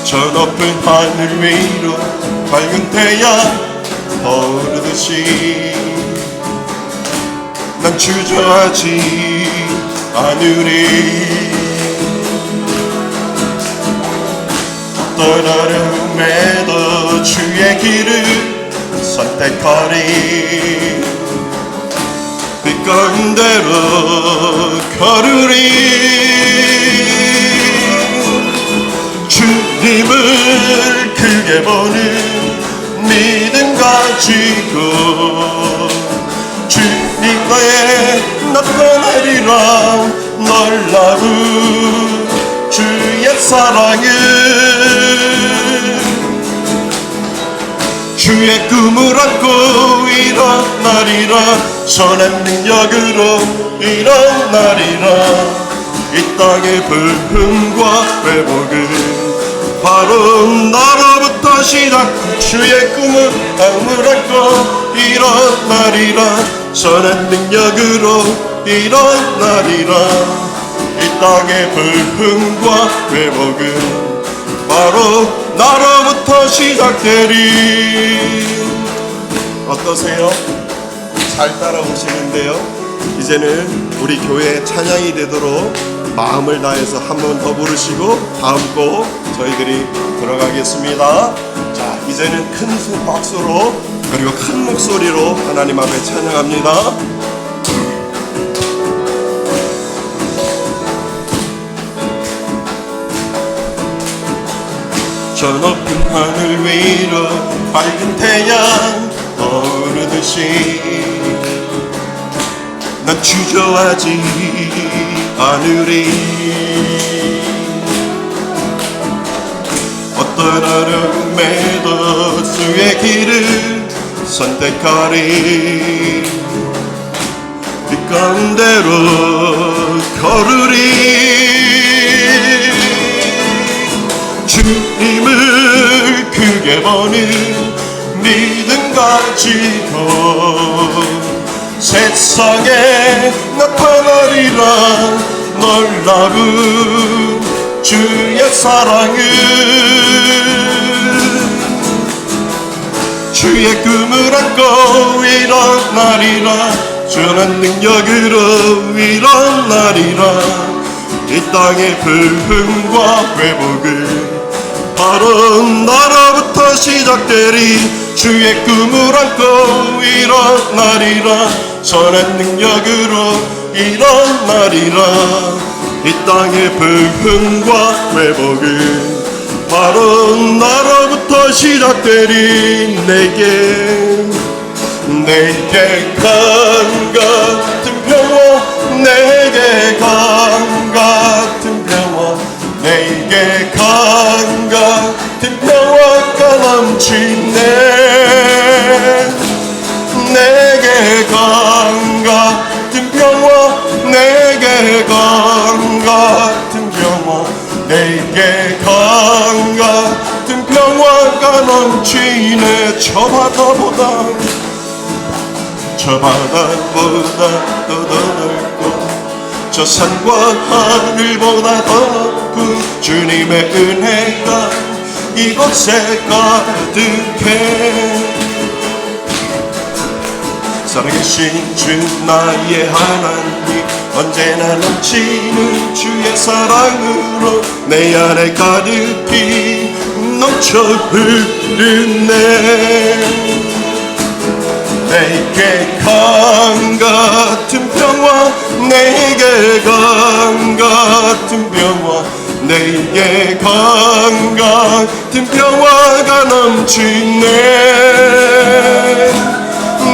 저 높은 하늘 위로 밝은 태양 떠오르듯이 난 주저하지 않으리. 어떤 어려움에도 주의 길을 선택하리. 빛 가운데로 걸으리. 주님을 크게 보는 믿음 가지고 주님과의 나타내리라. 놀라운 주의 사랑을 주의 꿈을 안고 일어나리라. 선한 능력으로 일어나리라. 이 땅의 부흥과 회복은 바로 나로부터 시작. 주의 꿈을 안고 일어나리라. 선한 능력으로 일어나리라. 이 땅의 부흥과 회복은 바로 나로부터 시작되리. 어떠세요? 잘 따라오시는데요? 이제는 우리 교회 찬양이 되도록 마음을 다해서 한 번 더 부르시고 다음 곡 저희들이 들어가겠습니다. 자, 이제는 큰 박수로 그리고 큰 목소리로 하나님 앞에 찬양합니다. 저 높은 하늘 위로 밝은 태양 떠오르듯이 난 주저하지 않으리. 어떤 어려움에도 주의 길을 선택하리. 빛 가운데로 걸으리. 주님을 크게 보는 믿음 가지고 세상에 나타나리라. 놀라운 주의 사랑을 주의 꿈을 안고 일어나리라. 전한 능력으로 일어나리라. 이 땅의 부흥과 회복을 바로 나로부터 시작되리. 주의 꿈을 안고 일어나리라. 선한 능력으로 일어나리라. 이 땅의 부흥과 회복은 바로 나로부터 시작되리. 내게 강 같은 평화, 내게 강 같은 평화, 내게 강 같은 평화가 넘치네. 내게 강 같은 평화, 내게 강 같은 평화, 내게 강 같은 평화가 넘치네. 저 바다보다 더 넓고 저 산과 하늘보다 더 높은 주님의 은혜가 이곳에 가득해. 살아계신 주 나의 하나님, 언제나 넘치는 주의 사랑으로 내 안에 가득히 넘쳐 흐르네. 내게 강 같은 평화, 내게 강 같은 평화, 내게 강 같은 평화가 넘치네.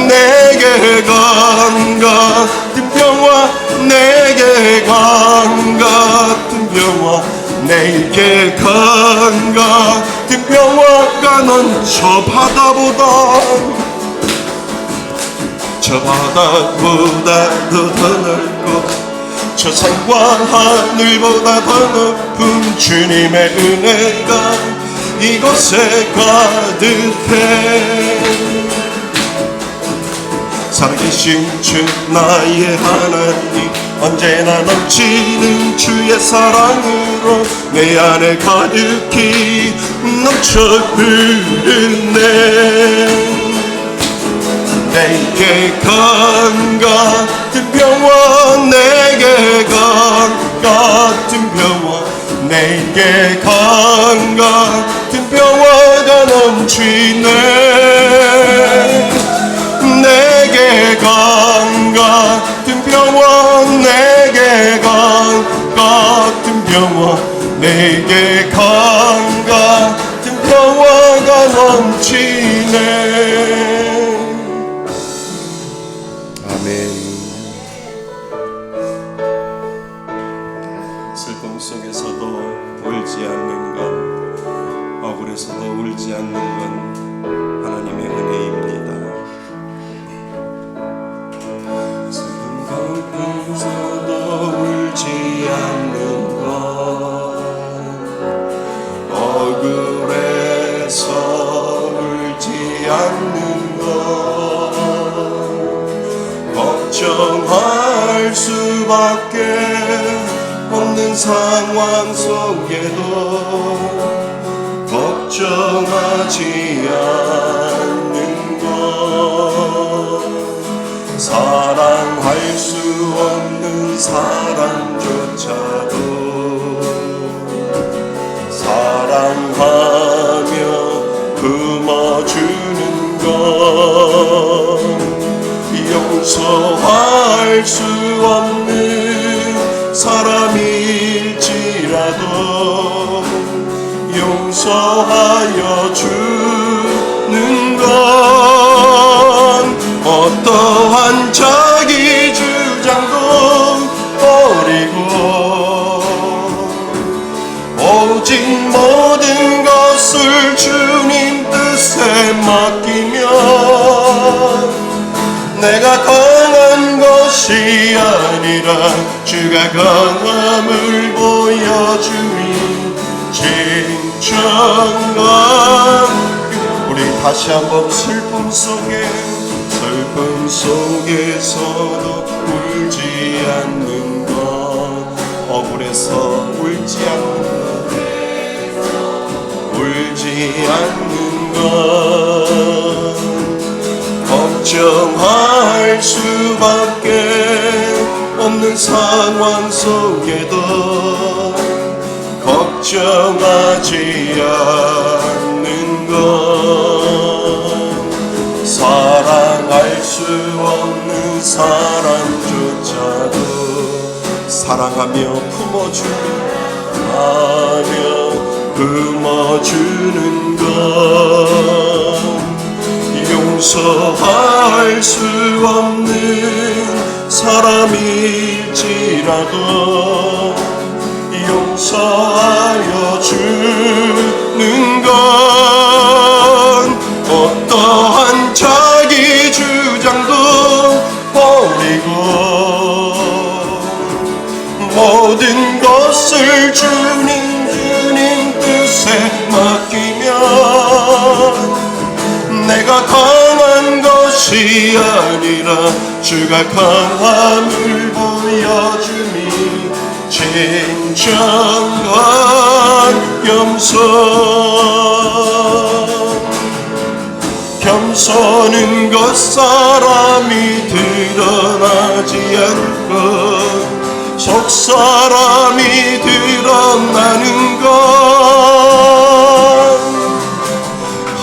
내게 강 같은 평화, 내게 강 같은 평화, 내게 강 같은 평화가 넘쳐. 저 바다보다 더 넓고 저 산과 하늘보다 더 높은 주님의 은혜가 이곳에 가득해. 살아계신 주 나의 하나님, 언제나 넘치는 주의 사랑으로 내 안에 가득히 넘쳐 흐르네. 내게 강 같은 평화, 내게 강 같은 평화, 내게 강 같은 평화가 넘치네. 내게 강 같은 평화, 내게 강 같은 평화, 내게 강 같은 평화가 넘치네. 슬픔 속에서도 울지 않는 것, 억울해서도 울지 않는 건 하나님의 은혜입니다. 슬픔 속에서도 울지 않는 것, 억울해서 울지 않는 것, 걱정할 수밖에 없는 상황 속에도 걱정하지 않는 것, 사랑할 수 없는 사람조차도 사랑하며 품어주는 것, 용서할 수 없는 사람일지라도 용서하여 주는 건 어떠한 자기 주장도 버리고 오직 모든 것을 주님 뜻에 맡기면 내가 강한 것이 아니라 주가 강함을 보여주니 진정한. 우리 다시 한번 슬픔 속에서도 울지 않는 것, 억울해서 울지 않는 것, 울지 않는 것, 걱정할 수밖에 없는 상황 속에도 걱정하지 않는 것, 사랑할 수 없는 사람조차도 사랑하며 품어주는 것, 용서할 수 없는 사람일지라도 용서하여 주는 건 어떠한 자기 주장도 버리고 모든 것을 주님 뜻에 맡기면 내가 강한 것이 아니라 주가 강함을 보여주니 진정한 겸손은 것, 사람이 드러나지 않고 속사람이 드러나는 것,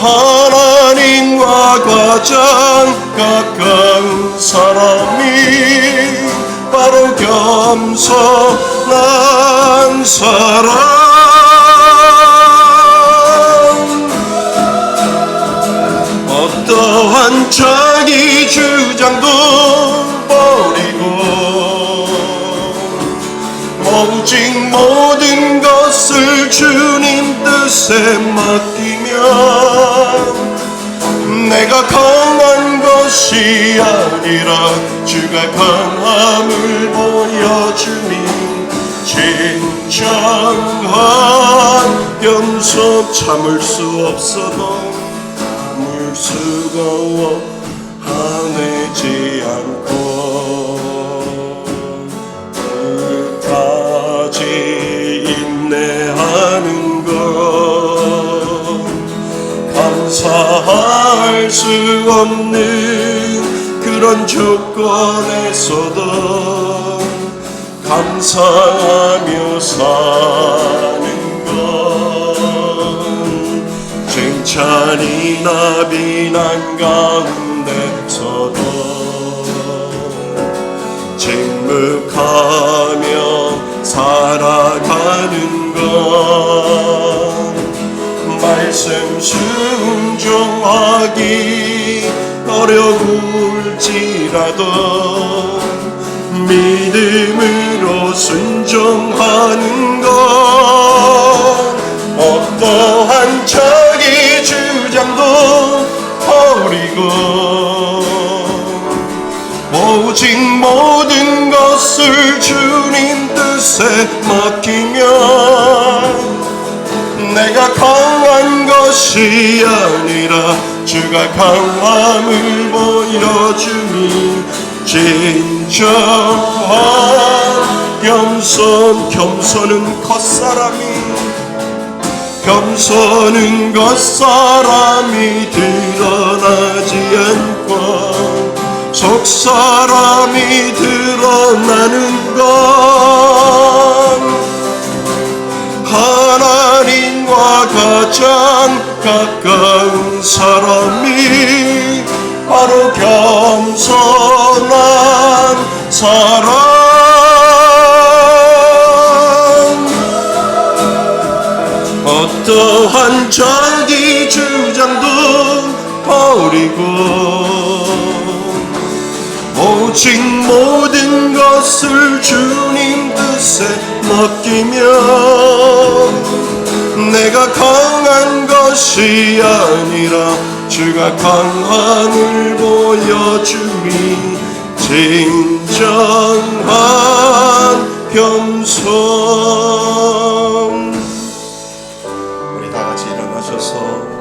하나님과 가장 가까운 사람이 바로 겸손한 사람. 어떠한 자기 주장도 버리고 오직 모든 것을 주님 뜻에 맡기면 내가 강한 것이 아니라 주가 강함을 보여주니 진정한 겸손. 참을 수 없어도 물수거워 하네 버리지 않고 끝까지 인내하는 것 감사할 수 없는 그런 조건에서도 감사하며 사는 것 칭찬이나 비난 가운데서도 침묵하며 살아가는 것 말씀 순종하기 어려울지라도 믿음으로 순종하는 것 어떠한 자기 주장도 버리고 오직 모든 것을 주님 뜻에 맡기며 내가 강한 것이 아니라 주가 강함을 보여주니 진정한 겸손은 겉사람이 드러나지 않고 속사람이 드러나는 것 하나님과 가장 가까운 사람이 바로 겸손한 사람 어떠한 자기 주장도 버리고 오직 모든 것을 주님 뜻에 맡기며 내가 강한 것이 아니라 주가 강함을 보여주니 진정한 겸손 우리 다같이 일어나셔서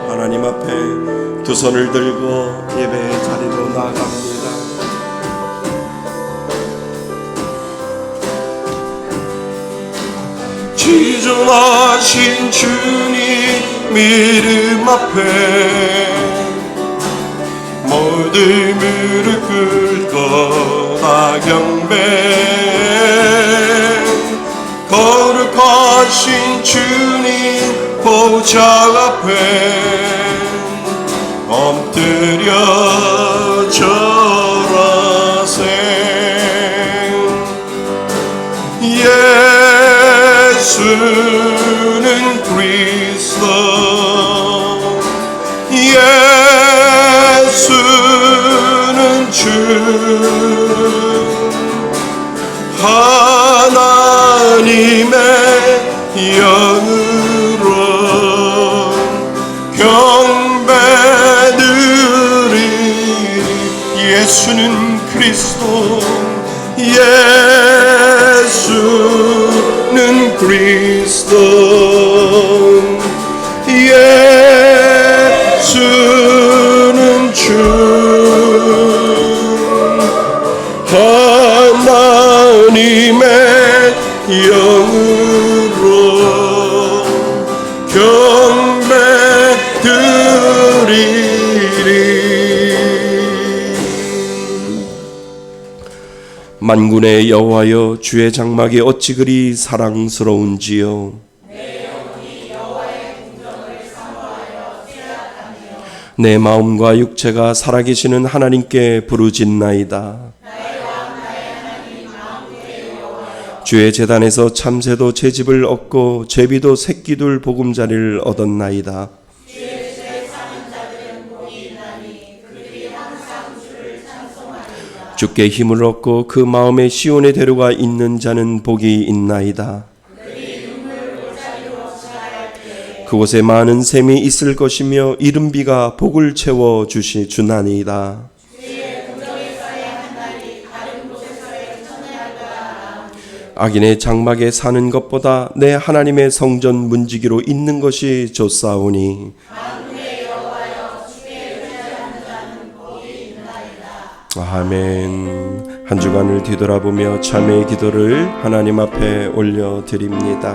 하나님 앞에 두 손을 들고 예배의 자리로 나아갑니다. 지존하신 주님 이름 앞에 모든 무릎 꿇고 다 경배 거룩하신 주님 보좌 앞에 엎드려 절하세 예수는 그리스도 예수는 주 하나님의 영으로 경배드리 예수는 그리스도 예수는 그리스도 예수는 주 하나님의 영으로 경배드리리 만군의 여호와여 주의 장막이 어찌 그리 사랑스러운지요 내 마음과 육체가 살아계시는 하나님께 부르짖나이다. 주의 제단에서 참새도 채집을 얻고 제비도 새끼둘 보금자리를 얻었나이다. 주께 힘을 얻고 그 마음에 시온에 데려가 있는 자는 복이 있나이다. 그곳에 많은 샘이 있을 것이며 이른 비가 복을 채워 주나니이다. 악인의 장막에 사는 것보다 내 하나님의 성전 문지기로 있는 것이 좋사오니 아멘. 한 주간을 뒤돌아보며 참회의 기도를 하나님 앞에 올려드립니다.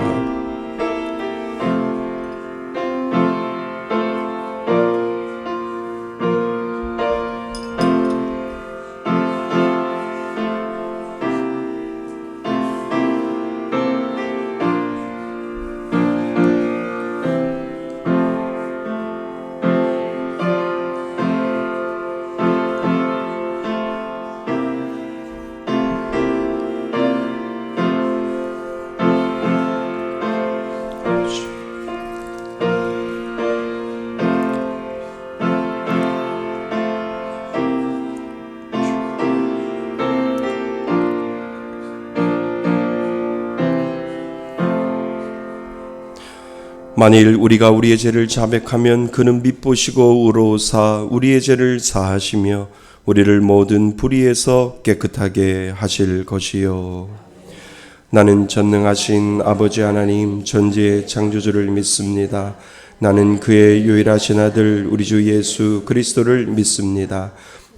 만일 우리가 우리의 죄를 자백하면 그는 밉보시고 의로우사 우리의 죄를 사하시며 우리를 모든 불의에서 깨끗하게 하실 것이요. 나는 전능하신 아버지 하나님 전지의 창조주를 믿습니다. 나는 그의 유일하신 아들 우리 주 예수 그리스도를 믿습니다.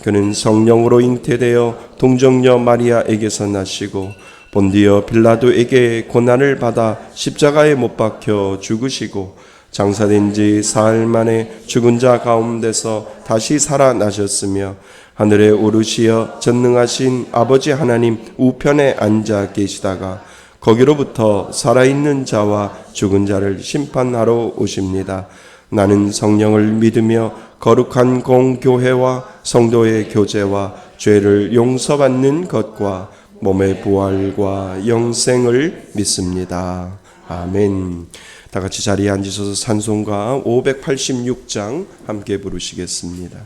그는 성령으로 잉태되어 동정녀 마리아에게서 나시고 본디어 빌라도에게 고난을 받아 십자가에 못 박혀 죽으시고 장사된 지 사흘 만에 죽은 자 가운데서 다시 살아나셨으며 하늘에 오르시어 전능하신 아버지 하나님 우편에 앉아 계시다가 거기로부터 살아있는 자와 죽은 자를 심판하러 오십니다. 나는 성령을 믿으며 거룩한 공교회와 성도의 교제와 죄를 용서받는 것과 몸의 부활과 영생을 믿습니다. 아멘. 다 같이 자리에 앉으셔서 찬송가 586장 함께 부르시겠습니다.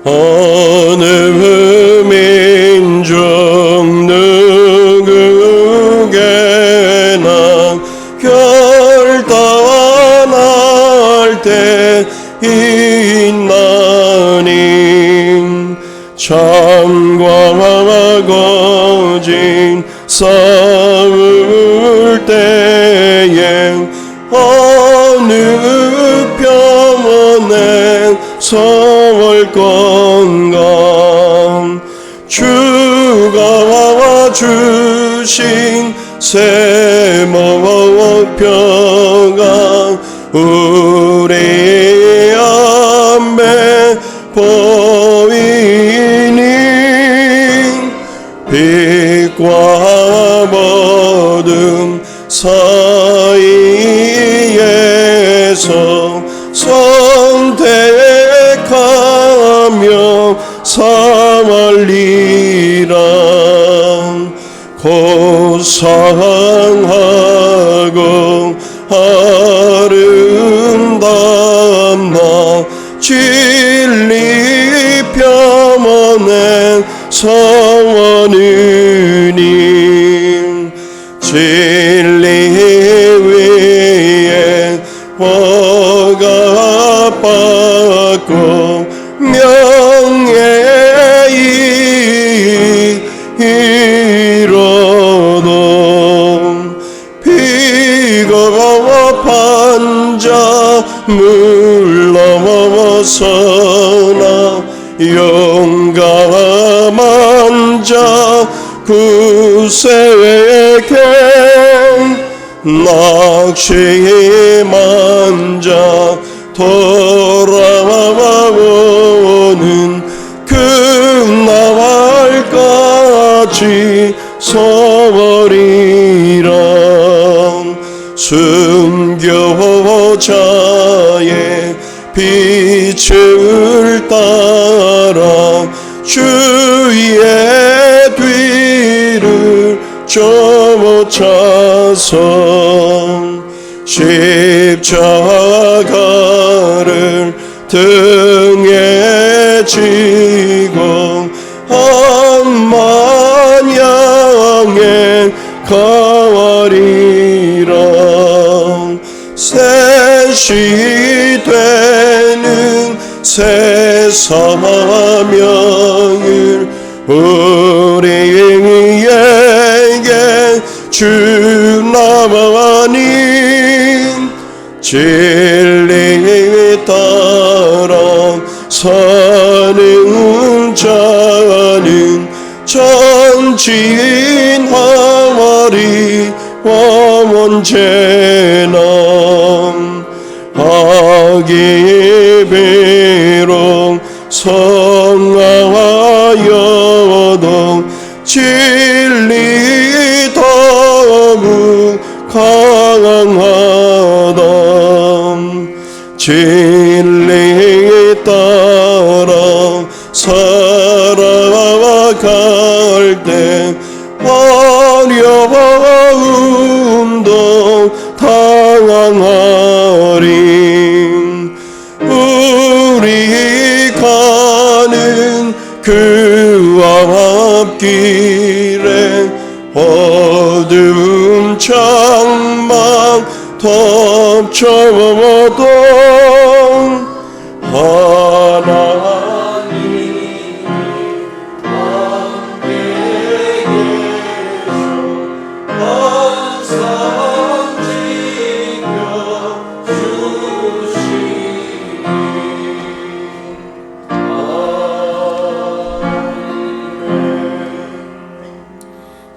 어느 민족 누구에게나 결단할 때 있나니 참과 거짓 싸울 때에 어느 평원에 서올 건가. 주가 주신 새 목표가 우리 앞에 보이니 빛과 어둠 사이에서 선택하며 살리라. 고상하고 아름답나 진리 펴머낸 성원이니 진리 위에 화가 받고 명예이 이로도 비겁한 자 물러서나 용감한 자 구세에게 낙심한 자 돌아오는 그날까지 서리라. 순교자의 빛을 따라 주의 뒤를 쫓아서 십자가를 등에 지고 한만양의 가리라. 셋이 되는 세사명을 우리에게 주나만이 진리에 따라 사는 자는 전진하리 언제나 악이 비록 성하여도 진리 더욱 강하다. 진리에 따라 살아갈 때 어려움도 당하리. 우리 가는 그 앞길에 어두운 장막 덮쳐도 하나님 함께 계셔 항상 지켜주시니.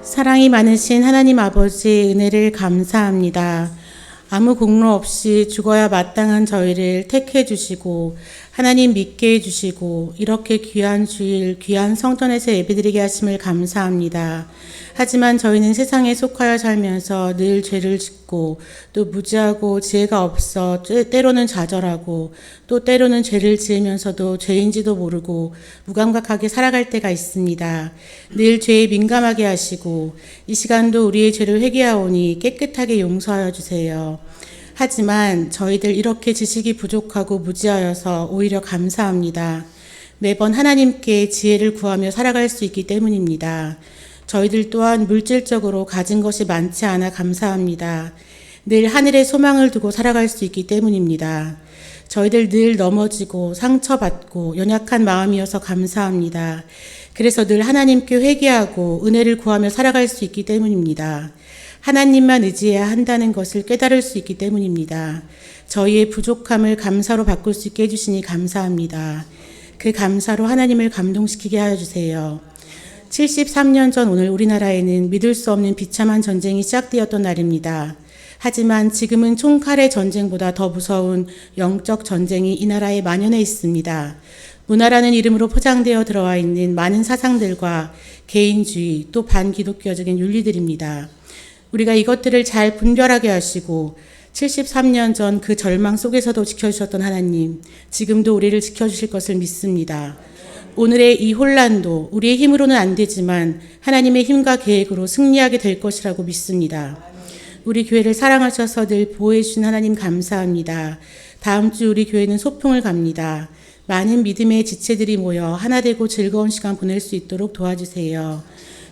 사랑이 많으신 하나님 아버지 은혜를 감사합니다. 아무 공로 없이 죽어야 마땅한 저희를 택해 주시고 하나님 믿게 해주시고 이렇게 귀한 주일 귀한 성전에서 예배드리게 하심을 감사합니다. 하지만 저희는 세상에 속하여 살면서 늘 죄를 짓고 또 무지하고 지혜가 없어 때로는 좌절하고 또 때로는 죄를 지으면서도 죄인지도 모르고 무감각하게 살아갈 때가 있습니다. 늘 죄에 민감하게 하시고 이 시간도 우리의 죄를 회개하오니 깨끗하게 용서하여 주세요. 하지만 저희들 이렇게 지식이 부족하고 무지하여서 오히려 감사합니다. 매번 하나님께 지혜를 구하며 살아갈 수 있기 때문입니다. 저희들 또한 물질적으로 가진 것이 많지 않아 감사합니다. 늘 하늘에 소망을 두고 살아갈 수 있기 때문입니다. 저희들 늘 넘어지고 상처받고 연약한 마음이어서 감사합니다. 그래서 늘 하나님께 회개하고 은혜를 구하며 살아갈 수 있기 때문입니다. 하나님만 의지해야 한다는 것을 깨달을 수 있기 때문입니다. 저희의 부족함을 감사로 바꿀 수 있게 해주시니 감사합니다. 그 감사로 하나님을 감동시키게 하여 주세요. 73년 전 오늘 우리나라에는 믿을 수 없는 비참한 전쟁이 시작되었던 날입니다. 하지만 지금은 총칼의 전쟁보다 더 무서운 영적 전쟁이 이 나라에 만연해 있습니다. 문화라는 이름으로 포장되어 들어와 있는 많은 사상들과 개인주의 또 반기독교적인 윤리들입니다. 우리가 이것들을 잘 분별하게 하시고 73년 전 그 절망 속에서도 지켜주셨던 하나님, 지금도 우리를 지켜주실 것을 믿습니다. 오늘의 이 혼란도 우리의 힘으로는 안 되지만 하나님의 힘과 계획으로 승리하게 될 것이라고 믿습니다. 우리 교회를 사랑하셔서 늘 보호해 주신 하나님 감사합니다. 다음 주 우리 교회는 소풍을 갑니다. 많은 믿음의 지체들이 모여 하나 되고 즐거운 시간 보낼 수 있도록 도와주세요.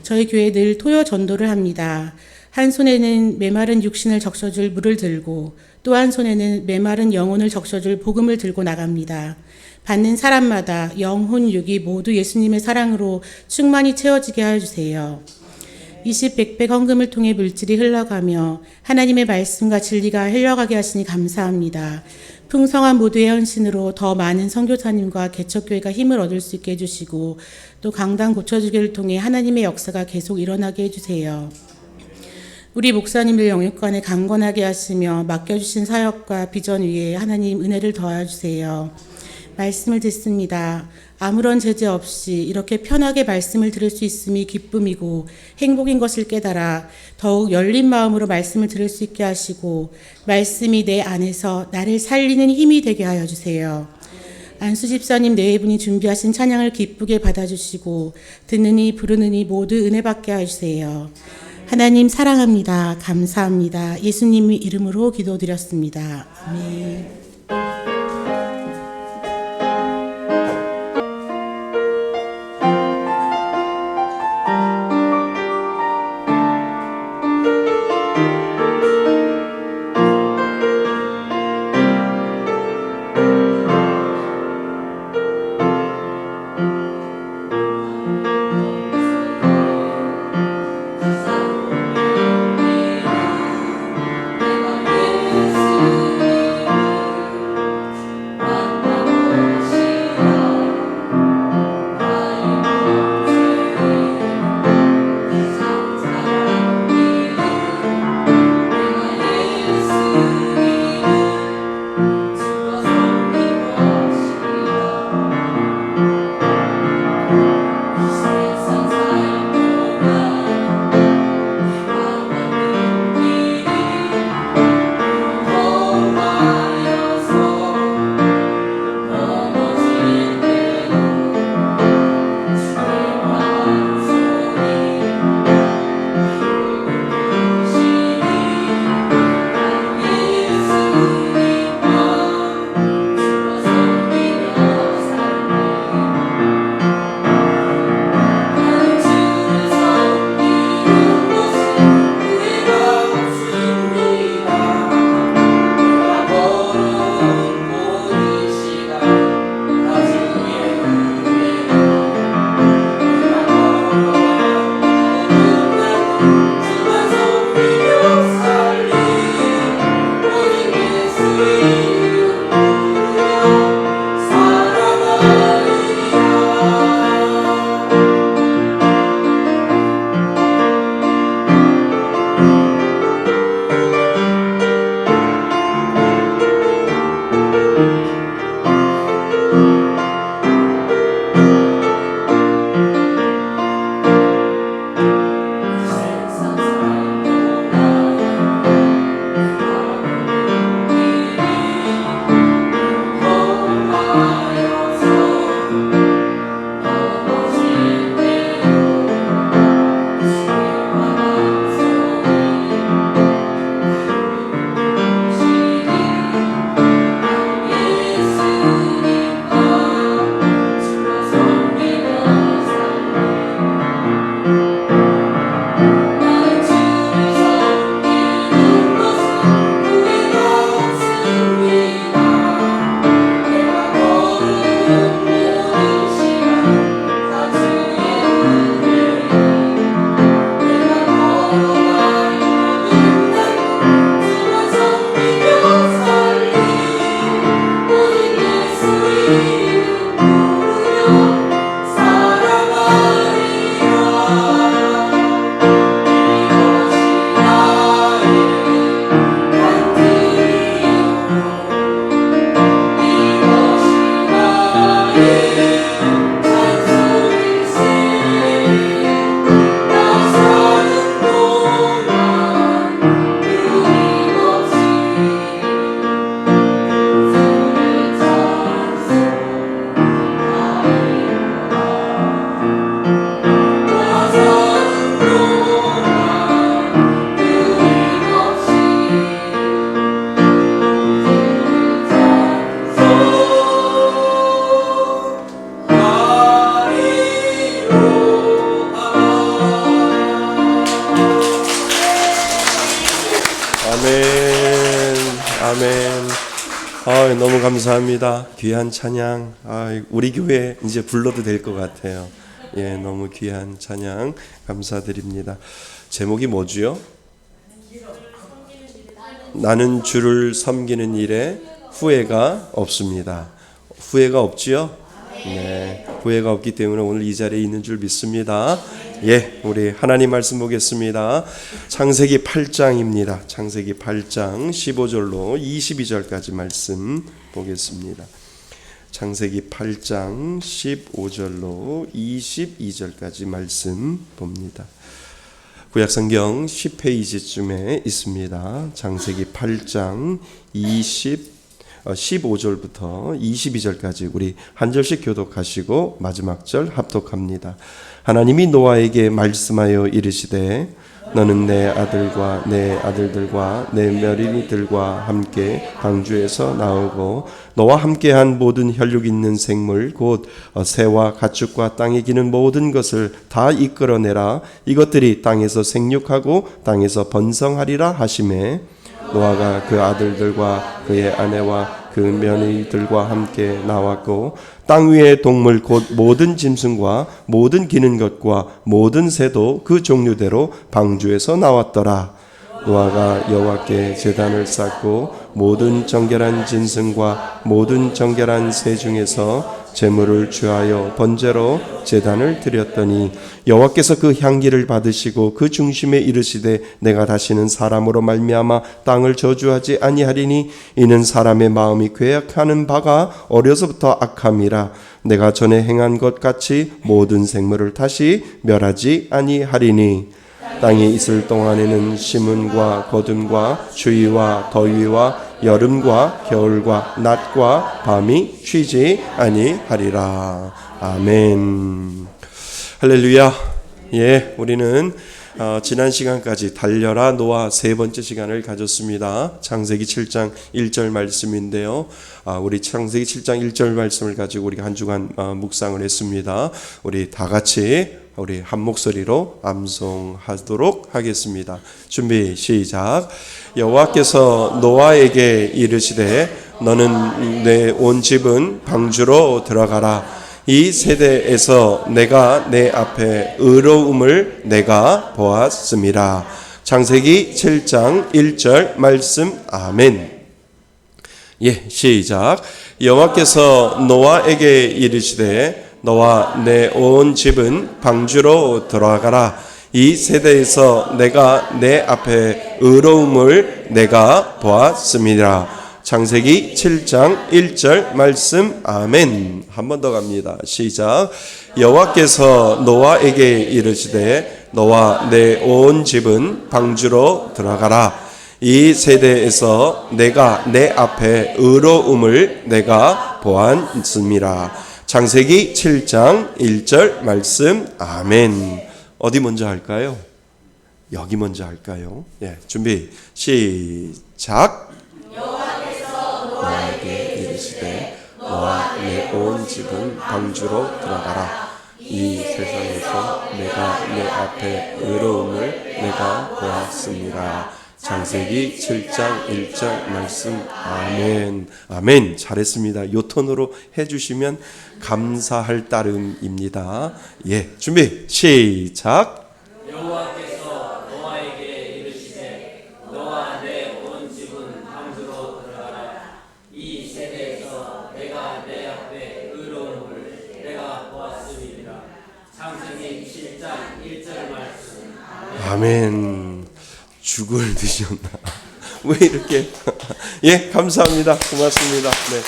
저희 교회 늘 토요 전도를 합니다. 한 손에는 메마른 육신을 적셔줄 물을 들고 또 한 손에는 메마른 영혼을 적셔줄 복음을 들고 나갑니다. 받는 사람마다 영혼, 육이 모두 예수님의 사랑으로 충만히 채워지게 하여 주세요. 20-100배 헌금을 통해 물질이 흘러가며 하나님의 말씀과 진리가 흘러가게 하시니 감사합니다. 풍성한 모두의 헌신으로 더 많은 선교사님과 개척교회가 힘을 얻을 수 있게 해주시고 또 강단 고쳐주기를 통해 하나님의 역사가 계속 일어나게 해주세요. 우리 목사님들 영육간에 강건하게 하시며 맡겨주신 사역과 비전 위에 하나님 은혜를 더하여 주세요. 말씀을 듣습니다. 아무런 제재 없이 이렇게 편하게 말씀을 들을 수 있음이 기쁨이고 행복인 것을 깨달아 더욱 열린 마음으로 말씀을 들을 수 있게 하시고 말씀이 내 안에서 나를 살리는 힘이 되게 하여 주세요. 안수 집사님 네 분이 준비하신 찬양을 기쁘게 받아주시고 듣느니 부르느니 모두 은혜 받게 해주세요. 하나님 사랑합니다. 감사합니다. 예수님 이름으로 기도드렸습니다. 아멘. 아멘. 아멘. 너무 감사합니다. 귀한 찬양. 우리 교회 이제 불러도 될 것 같아요. 예, 너무 귀한 찬양 감사드립니다. 제목이 뭐지요? 나는 주를 섬기는 일에 후회가 없습니다. 후회가 없지요? 네, 후회가 없기 때문에 오늘 이 자리에 있는 줄 믿습니다. 예, 우리 하나님 말씀 보겠습니다. 창세기 8장입니다. 창세기 8장 15절로 22절까지 말씀 보겠습니다. 창세기 8장 15절로 22절까지 말씀 봅니다. 구약성경 10페이지쯤에 있습니다. 창세기 8장 15절부터 22절까지 우리 한 절씩 교독하시고 마지막 절 합독합니다. 하나님이 노아에게 말씀하여 이르시되 너는 내 아들과 내 아들들과 내 며느리들과 함께 방주에서 나오고 너와 함께한 모든 혈육 있는 생물 곧 새와 가축과 땅에 기는 모든 것을 다 이끌어내라. 이것들이 땅에서 생육하고 땅에서 번성하리라 하시매 노아가 그 아들들과 그의 아내와 그 며느리들과 함께 나왔고 땅 위의 동물 곧 모든 짐승과 모든 기는 것과 모든 새도 그 종류대로 방주에서 나왔더라. 노아가 여호와께 제단을 쌓고 모든 정결한 짐승과 모든 정결한 새 중에서 제물을 취하여 번제로 제단을 드렸더니 여호와께서 그 향기를 받으시고 그 중심에 이르시되 내가 다시는 사람으로 말미암아 땅을 저주하지 아니하리니 이는 사람의 마음이 괴악하는 바가 어려서부터 악함이라. 내가 전에 행한 것 같이 모든 생물을 다시 멸하지 아니하리니 땅에 있을 동안에는 심은과 거둠과 추위와 더위와 여름과 겨울과 낮과 밤이 쉬지 아니하리라. 아멘. 할렐루야. 예, 우리는 지난 시간까지 달려라 노아 세 번째 시간을 가졌습니다. 창세기 7장 1절 말씀인데요. 우리 창세기 7장 1절 말씀을 가지고 우리가 한 주간 묵상을 했습니다. 우리 다 같이 우리 한 목소리로 암송하도록 하겠습니다. 준비 시작. 여호와께서 노아에게 이르시되 너는 내 온 집은 방주로 들어가라. 이 세대에서 내가 내 앞에 의로움을 내가 보았음이라. 창세기 7장 1절 말씀. 아멘. 예, 시작. 여호와께서 노아에게 이르시되 너와 내 온 집은 방주로 들어가라. 이 세대에서 내가 내 앞에 의로움을 내가 보았음이라. 창세기 7장 1절 말씀. 아멘. 한 번 더 갑니다. 시작. 여호와께서 노아에게 이르시되 너와 내 온 집은 방주로 들어가라. 이 세대에서 내가 내 앞에 의로움을 내가 보았음이라. 창세기 7장 1절 말씀. 아멘. 어디 먼저 할까요? 여기 먼저 할까요? 예, 준비 시작. 여호와께서 노아에게 이르시되 너와 내 온 집은 방주로 들어가라. 이 세상에서 내가 내 앞에 의로움을 내가 보았습니다. 창세기 7장 1절 말씀. 아멘. 아멘. 잘했습니다. 요 톤으로 해주시면 감사할 따름입니다. 예, 준비 시작. 여호와께서 노아에게 이르시되 너와 내 온 집은 방주로 들어가라. 이 세대에서 내가 내 앞에 의로움을 내가 보았음이니라. 창세기 7장 1절 말씀. 아멘. 죽을 드셨나? 왜 이렇게? 예, 감사합니다. 고맙습니다. 네.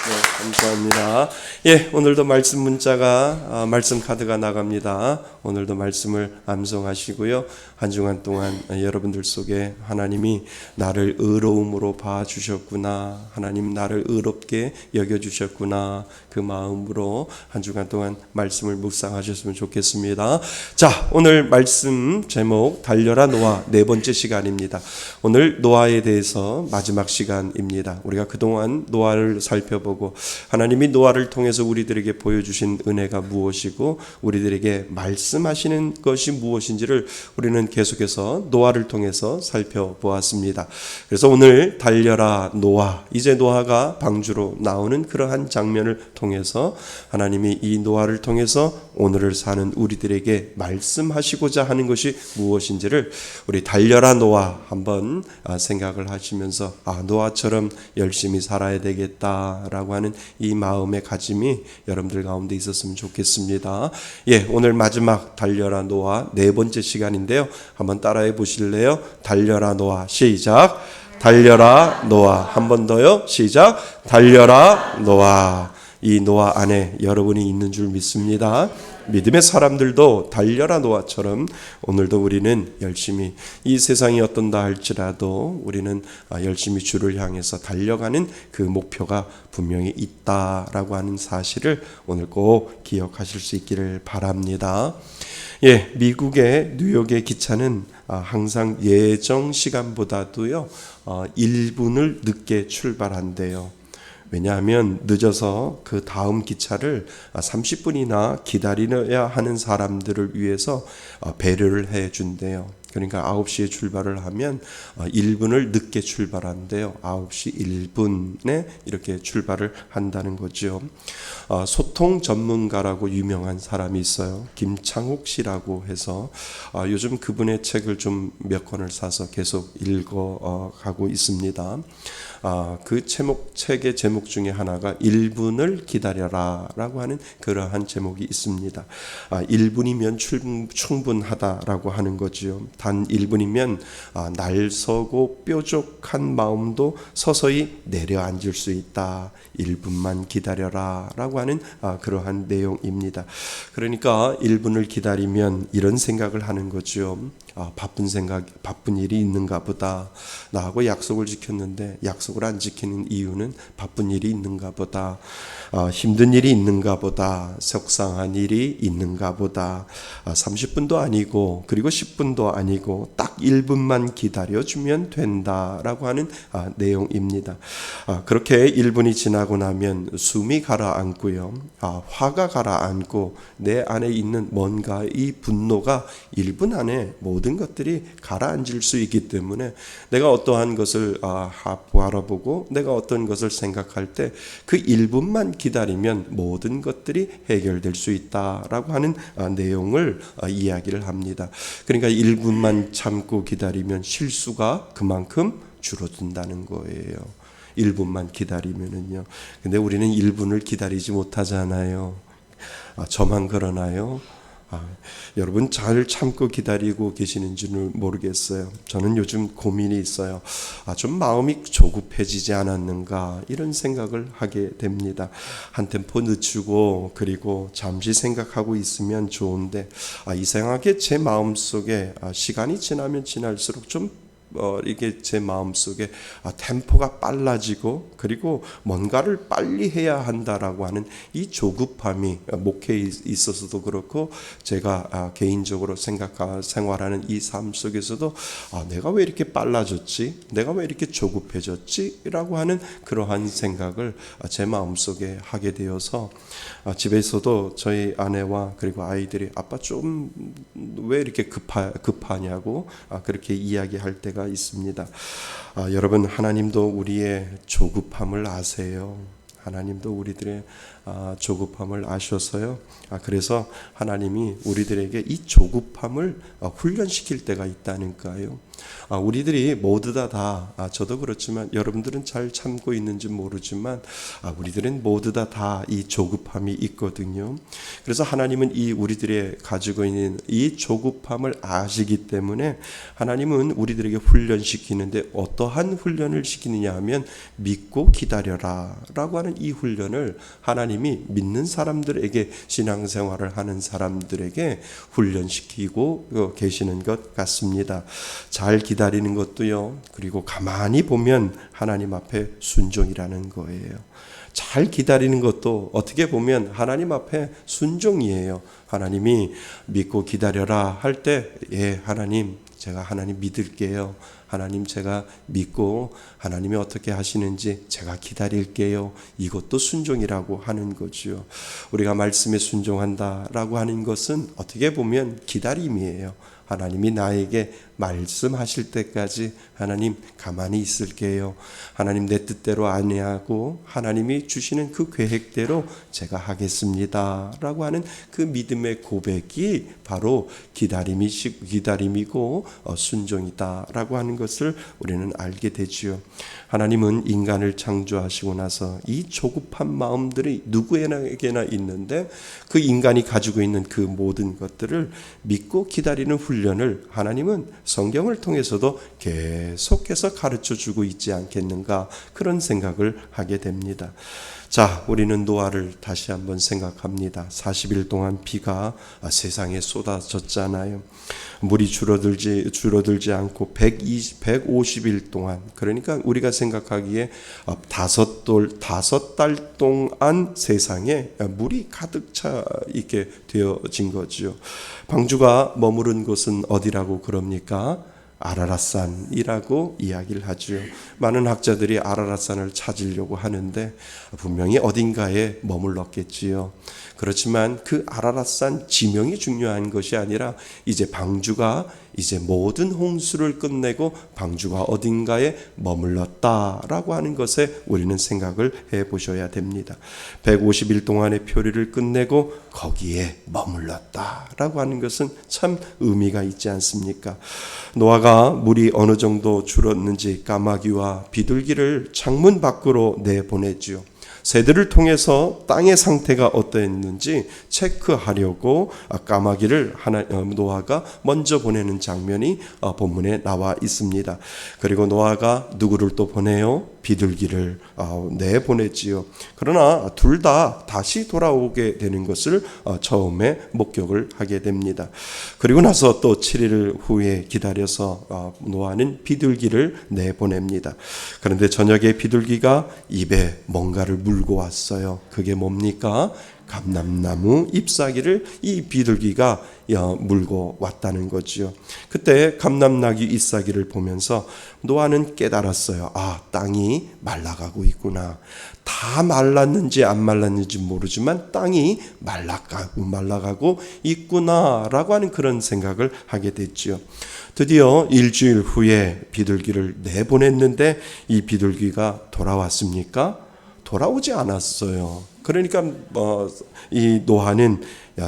네, 감사합니다. 예, 오늘도 말씀 문자가 말씀 카드가 나갑니다. 오늘도 말씀을 암송하시고요. 한 주간 동안 여러분들 속에 하나님이 나를 의로움으로 봐주셨구나, 하나님 나를 의롭게 여겨주셨구나, 그 마음으로 한 주간 동안 말씀을 묵상하셨으면 좋겠습니다. 자, 오늘 말씀 제목 달려라 노아 네 번째 시간입니다. 오늘 노아에 대해서 마지막 시간입니다. 우리가 그동안 노아를 살펴보고 살펴보고 하나님이 노아를 통해서 우리들에게 보여주신 은혜가 무엇이고 우리들에게 말씀하시는 것이 무엇인지를 우리는 계속해서 노아를 통해서 살펴보았습니다. 그래서 오늘 달려라 노아, 이제 노아가 방주로 나오는 그러한 장면을 통해서 하나님이 이 노아를 통해서 오늘을 사는 우리들에게 말씀하시고자 하는 것이 무엇인지를 우리 달려라 노아 한번 생각을 하시면서 노아처럼 열심히 살아야 되겠다라고 하는 이 마음의 가짐이 여러분들 가운데 있었으면 좋겠습니다. 오늘 마지막 달려라 노아 네 번째 시간인데요. 한번 따라해 보실래요? 달려라 노아 시작. 달려라 노아. 한 번 더요. 시작. 달려라 노아. 이 노아 안에 여러분이 있는 줄 믿습니다. 믿음의 사람들도 달려라 노아처럼 오늘도 우리는 열심히 이 세상이 어떤다 할지라도 우리는 열심히 주를 향해서 달려가는 그 목표가 분명히 있다라고 하는 사실을 오늘 꼭 기억하실 수 있기를 바랍니다. 미국의 뉴욕의 기차는 항상 예정 시간보다도요 1분을 늦게 출발한대요. 왜냐하면 늦어서 그 다음 기차를 30분이나 기다려야 하는 사람들을 위해서 배려를 해준대요. 그러니까 9시에 출발을 하면 1분을 늦게 출발한대요. 9시 1분에 이렇게 출발을 한다는 거죠. 소통 전문가라고 유명한 사람이 있어요. 김창욱 씨라고 해서 요즘 그분의 책을 좀 몇 권을 사서 계속 읽어가고 있습니다. 그 책의 제목 중에 하나가 1분을 기다려라 라고 하는 그러한 제목이 있습니다. 1분이면 충분하다라고 하는 거죠. 단 1분이면 날서고 뾰족한 마음도 서서히 내려앉을 수 있다. 1분만 기다려라 라고 하는 그러한 내용입니다. 그러니까 1분을 기다리면 이런 생각을 하는 거죠. 바쁜 일이 있는가 보다. 나하고 약속을 지켰는데 약속을 안 지키는 이유는 바쁜 일이 있는가 보다. 힘든 일이 있는가 보다. 속상한 일이 있는가 보다. 30분도 아니고 그리고 10분도 아니고 딱 1분만 기다려주면 된다라고 하는 내용입니다. 그렇게 1분이 지나고 나면 숨이 가라앉고요. 화가 가라앉고 내 안에 있는 뭔가 이 분노가 1분 안에 모든 것들이 가라앉을 수 있기 때문에 내가 어떠한 것을 바라보고 내가 어떤 것을 생각할 때 그 1분만 기다리면 모든 것들이 해결될 수 있다라고 하는 내용을 이야기를 합니다. 그러니까 1분만 참고 기다리면 실수가 그만큼 줄어든다는 거예요. 1분만 기다리면은요. 근데 우리는 1분을 기다리지 못하잖아요. 저만 그러나요? 여러분 잘 참고 기다리고 계시는지는 모르겠어요. 저는 요즘 고민이 있어요. 좀 마음이 조급해지지 않았는가 이런 생각을 하게 됩니다. 한 템포 늦추고 그리고 잠시 생각하고 있으면 좋은데 이상하게 제 마음속에 시간이 지나면 지날수록 좀 이게 제 마음속에 템포가 빨라지고 그리고 뭔가를 빨리 해야 한다라고 하는 이 조급함이 목회에 있어서도 그렇고 제가 개인적으로 생활하는 이 삶 속에서도 내가 왜 이렇게 빨라졌지? 내가 왜 이렇게 조급해졌지? 라고 하는 그러한 생각을 제 마음속에 하게 되어서 집에서도 저희 아내와 그리고 아이들이 아빠 좀 왜 이렇게 급하냐고 그렇게 이야기할 때가 있습니다. 여러분 하나님도 우리의 조급함을 아세요. 하나님도 우리들의 조급함을 아셔서요. 그래서 하나님이 우리들에게 이 조급함을 훈련시킬 때가 있다니까요. 우리들이 모두 다 저도 그렇지만 여러분들은 잘 참고 있는지 모르지만 우리들은 모두 다 이 조급함이 있거든요. 그래서 하나님은 이 우리들의 가지고 있는 이 조급함을 아시기 때문에 하나님은 우리들에게 훈련시키는데 어떠한 훈련을 시키느냐 하면 믿고 기다려라 라고 하는 이 훈련을 하나님이 믿는 사람들에게 신앙생활을 하는 사람들에게 훈련시키고 계시는 것 같습니다. 잘 기다리는 것도요. 그리고 가만히 보면 하나님 앞에 순종이라는 거예요. 잘 기다리는 것도 어떻게 보면 하나님 앞에 순종이에요. 하나님이 믿고 기다려라 할 때 하나님 제가 하나님 믿을게요. 하나님 제가 믿고 하나님이 어떻게 하시는지 제가 기다릴게요. 이것도 순종이라고 하는 거죠. 우리가 말씀에 순종한다라고 하는 것은 어떻게 보면 기다림이에요. 하나님이 나에게 말씀하실 때까지 하나님 가만히 있을게요. 하나님 내 뜻대로 아니하고 하나님이 주시는 그 계획대로 제가 하겠습니다 라고 하는 그 믿음의 고백이 바로 기다림이고 순종이다 라고 하는 것을 우리는 알게 되지요. 하나님은 인간을 창조하시고 나서 이 조급한 마음들이 누구에게나 있는데 그 인간이 가지고 있는 그 모든 것들을 믿고 기다리는 훈련을 하나님은 성경을 통해서도 계속해서 가르쳐 주고 있지 않겠는가, 그런 생각을 하게 됩니다. 자, 우리는 노아를 다시 한번 생각합니다. 40일 동안 비가 세상에 쏟아졌잖아요. 물이 줄어들지 않고 150일 동안, 그러니까 우리가 생각하기에 5달 동안 세상에 물이 가득 차 있게 되어진 거죠. 방주가 머무른 곳은 어디라고 그럽니까? 아라랏산이라고 이야기를 하죠. 많은 학자들이 아라랏산을 찾으려고 하는데 분명히 어딘가에 머물렀겠지요. 그렇지만 그 아라랏산 지명이 중요한 것이 아니라 이제 방주가 이제 모든 홍수를 끝내고 방주가 어딘가에 머물렀다라고 하는 것에 우리는 생각을 해보셔야 됩니다. 150일 동안의 표류를 끝내고 거기에 머물렀다라고 하는 것은 참 의미가 있지 않습니까? 노아가 물이 어느 정도 줄었는지 까마귀와 비둘기를 창문 밖으로 내보냈지요. 새들을 통해서 땅의 상태가 어떠했는지 체크하려고 까마귀를 노아가 먼저 보내는 장면이 본문에 나와 있습니다. 그리고 노아가 누구를 또 보내요? 비둘기를 내보냈지요. 그러나 둘 다 다시 돌아오게 되는 것을 처음에 목격을 하게 됩니다. 그리고 나서 또 7일 후에 기다려서 노아는 비둘기를 내보냅니다. 그런데 저녁에 비둘기가 입에 뭔가를 물고 왔어요. 그게 뭡니까? 감람나무 잎사귀를 이 비둘기가 물고 왔다는 거지요. 그때 감람나무 잎사귀를 보면서 노아는 깨달았어요. 아, 땅이 말라가고 있구나. 다 말랐는지 안 말랐는지 모르지만 땅이 말라가고 있구나라고 하는 그런 생각을 하게 됐지요. 드디어 일주일 후에 비둘기를 내보냈는데 이 비둘기가 돌아왔습니까? 돌아오지 않았어요. 그러니까 이 노아는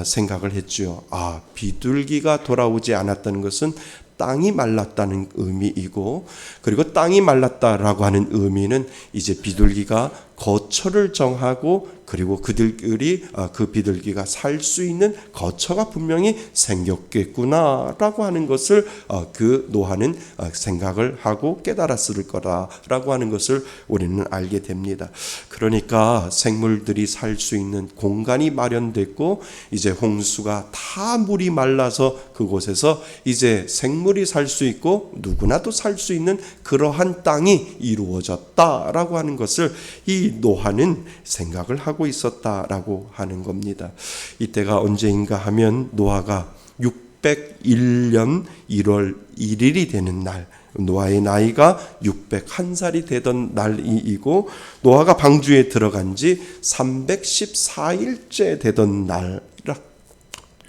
생각을 했죠. 아, 비둘기가 돌아오지 않았다는 것은 땅이 말랐다는 의미이고, 그리고 땅이 말랐다라고 하는 의미는 이제 비둘기가 거처를 정하고, 그리고 그들이 그 비둘기가 살 수 있는 거처가 분명히 생겼겠구나라고 하는 것을 그 노아는 생각을 하고 깨달았을 거라고 하는 것을 우리는 알게 됩니다. 그러니까 생물들이 살 수 있는 공간이 마련됐고, 이제 홍수가 다 물이 말라서 그곳에서 이제 생물이 살 수 있고 누구나도 살 수 있는 그러한 땅이 이루어졌다라고 하는 것을 이 노아는 생각을 하고 있었다라고 하는 겁니다. 이때가 언제인가 하면 노아가 601년 1월 1일이 되는 날, 노아의 나이가 601살이 되던 날이고, 노아가 방주에 들어간 지 314일째 되던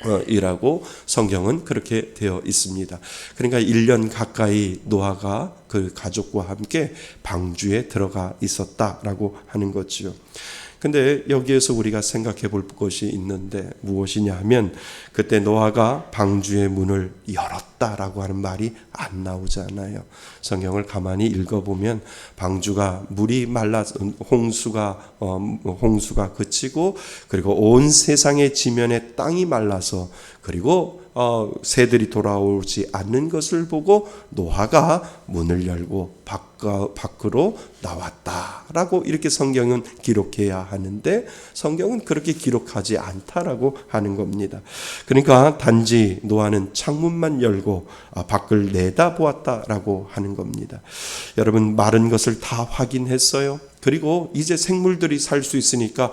날이라고 성경은 그렇게 되어 있습니다. 그러니까 1년 가까이 노아가 그 가족과 함께 방주에 들어가 있었다라고 하는 거지요. 근데 여기에서 우리가 생각해 볼 것이 있는데 무엇이냐 하면, 그때 노아가 방주의 문을 열었다라고 하는 말이 안 나오잖아요. 성경을 가만히 읽어보면 방주가 물이 홍수가 그치고, 그리고 온 세상의 지면에 땅이 말라서, 그리고 새들이 돌아오지 않는 것을 보고 노아가 문을 열고 밖으로 나왔다라고 이렇게 성경은 기록해야 하는데, 성경은 그렇게 기록하지 않다라고 하는 겁니다. 그러니까 단지 노아는 창문만 열고 밖을 내다보았다라고 하는 겁니다. 여러분, 마른 것을 다 확인했어요? 그리고 이제 생물들이 살 수 있으니까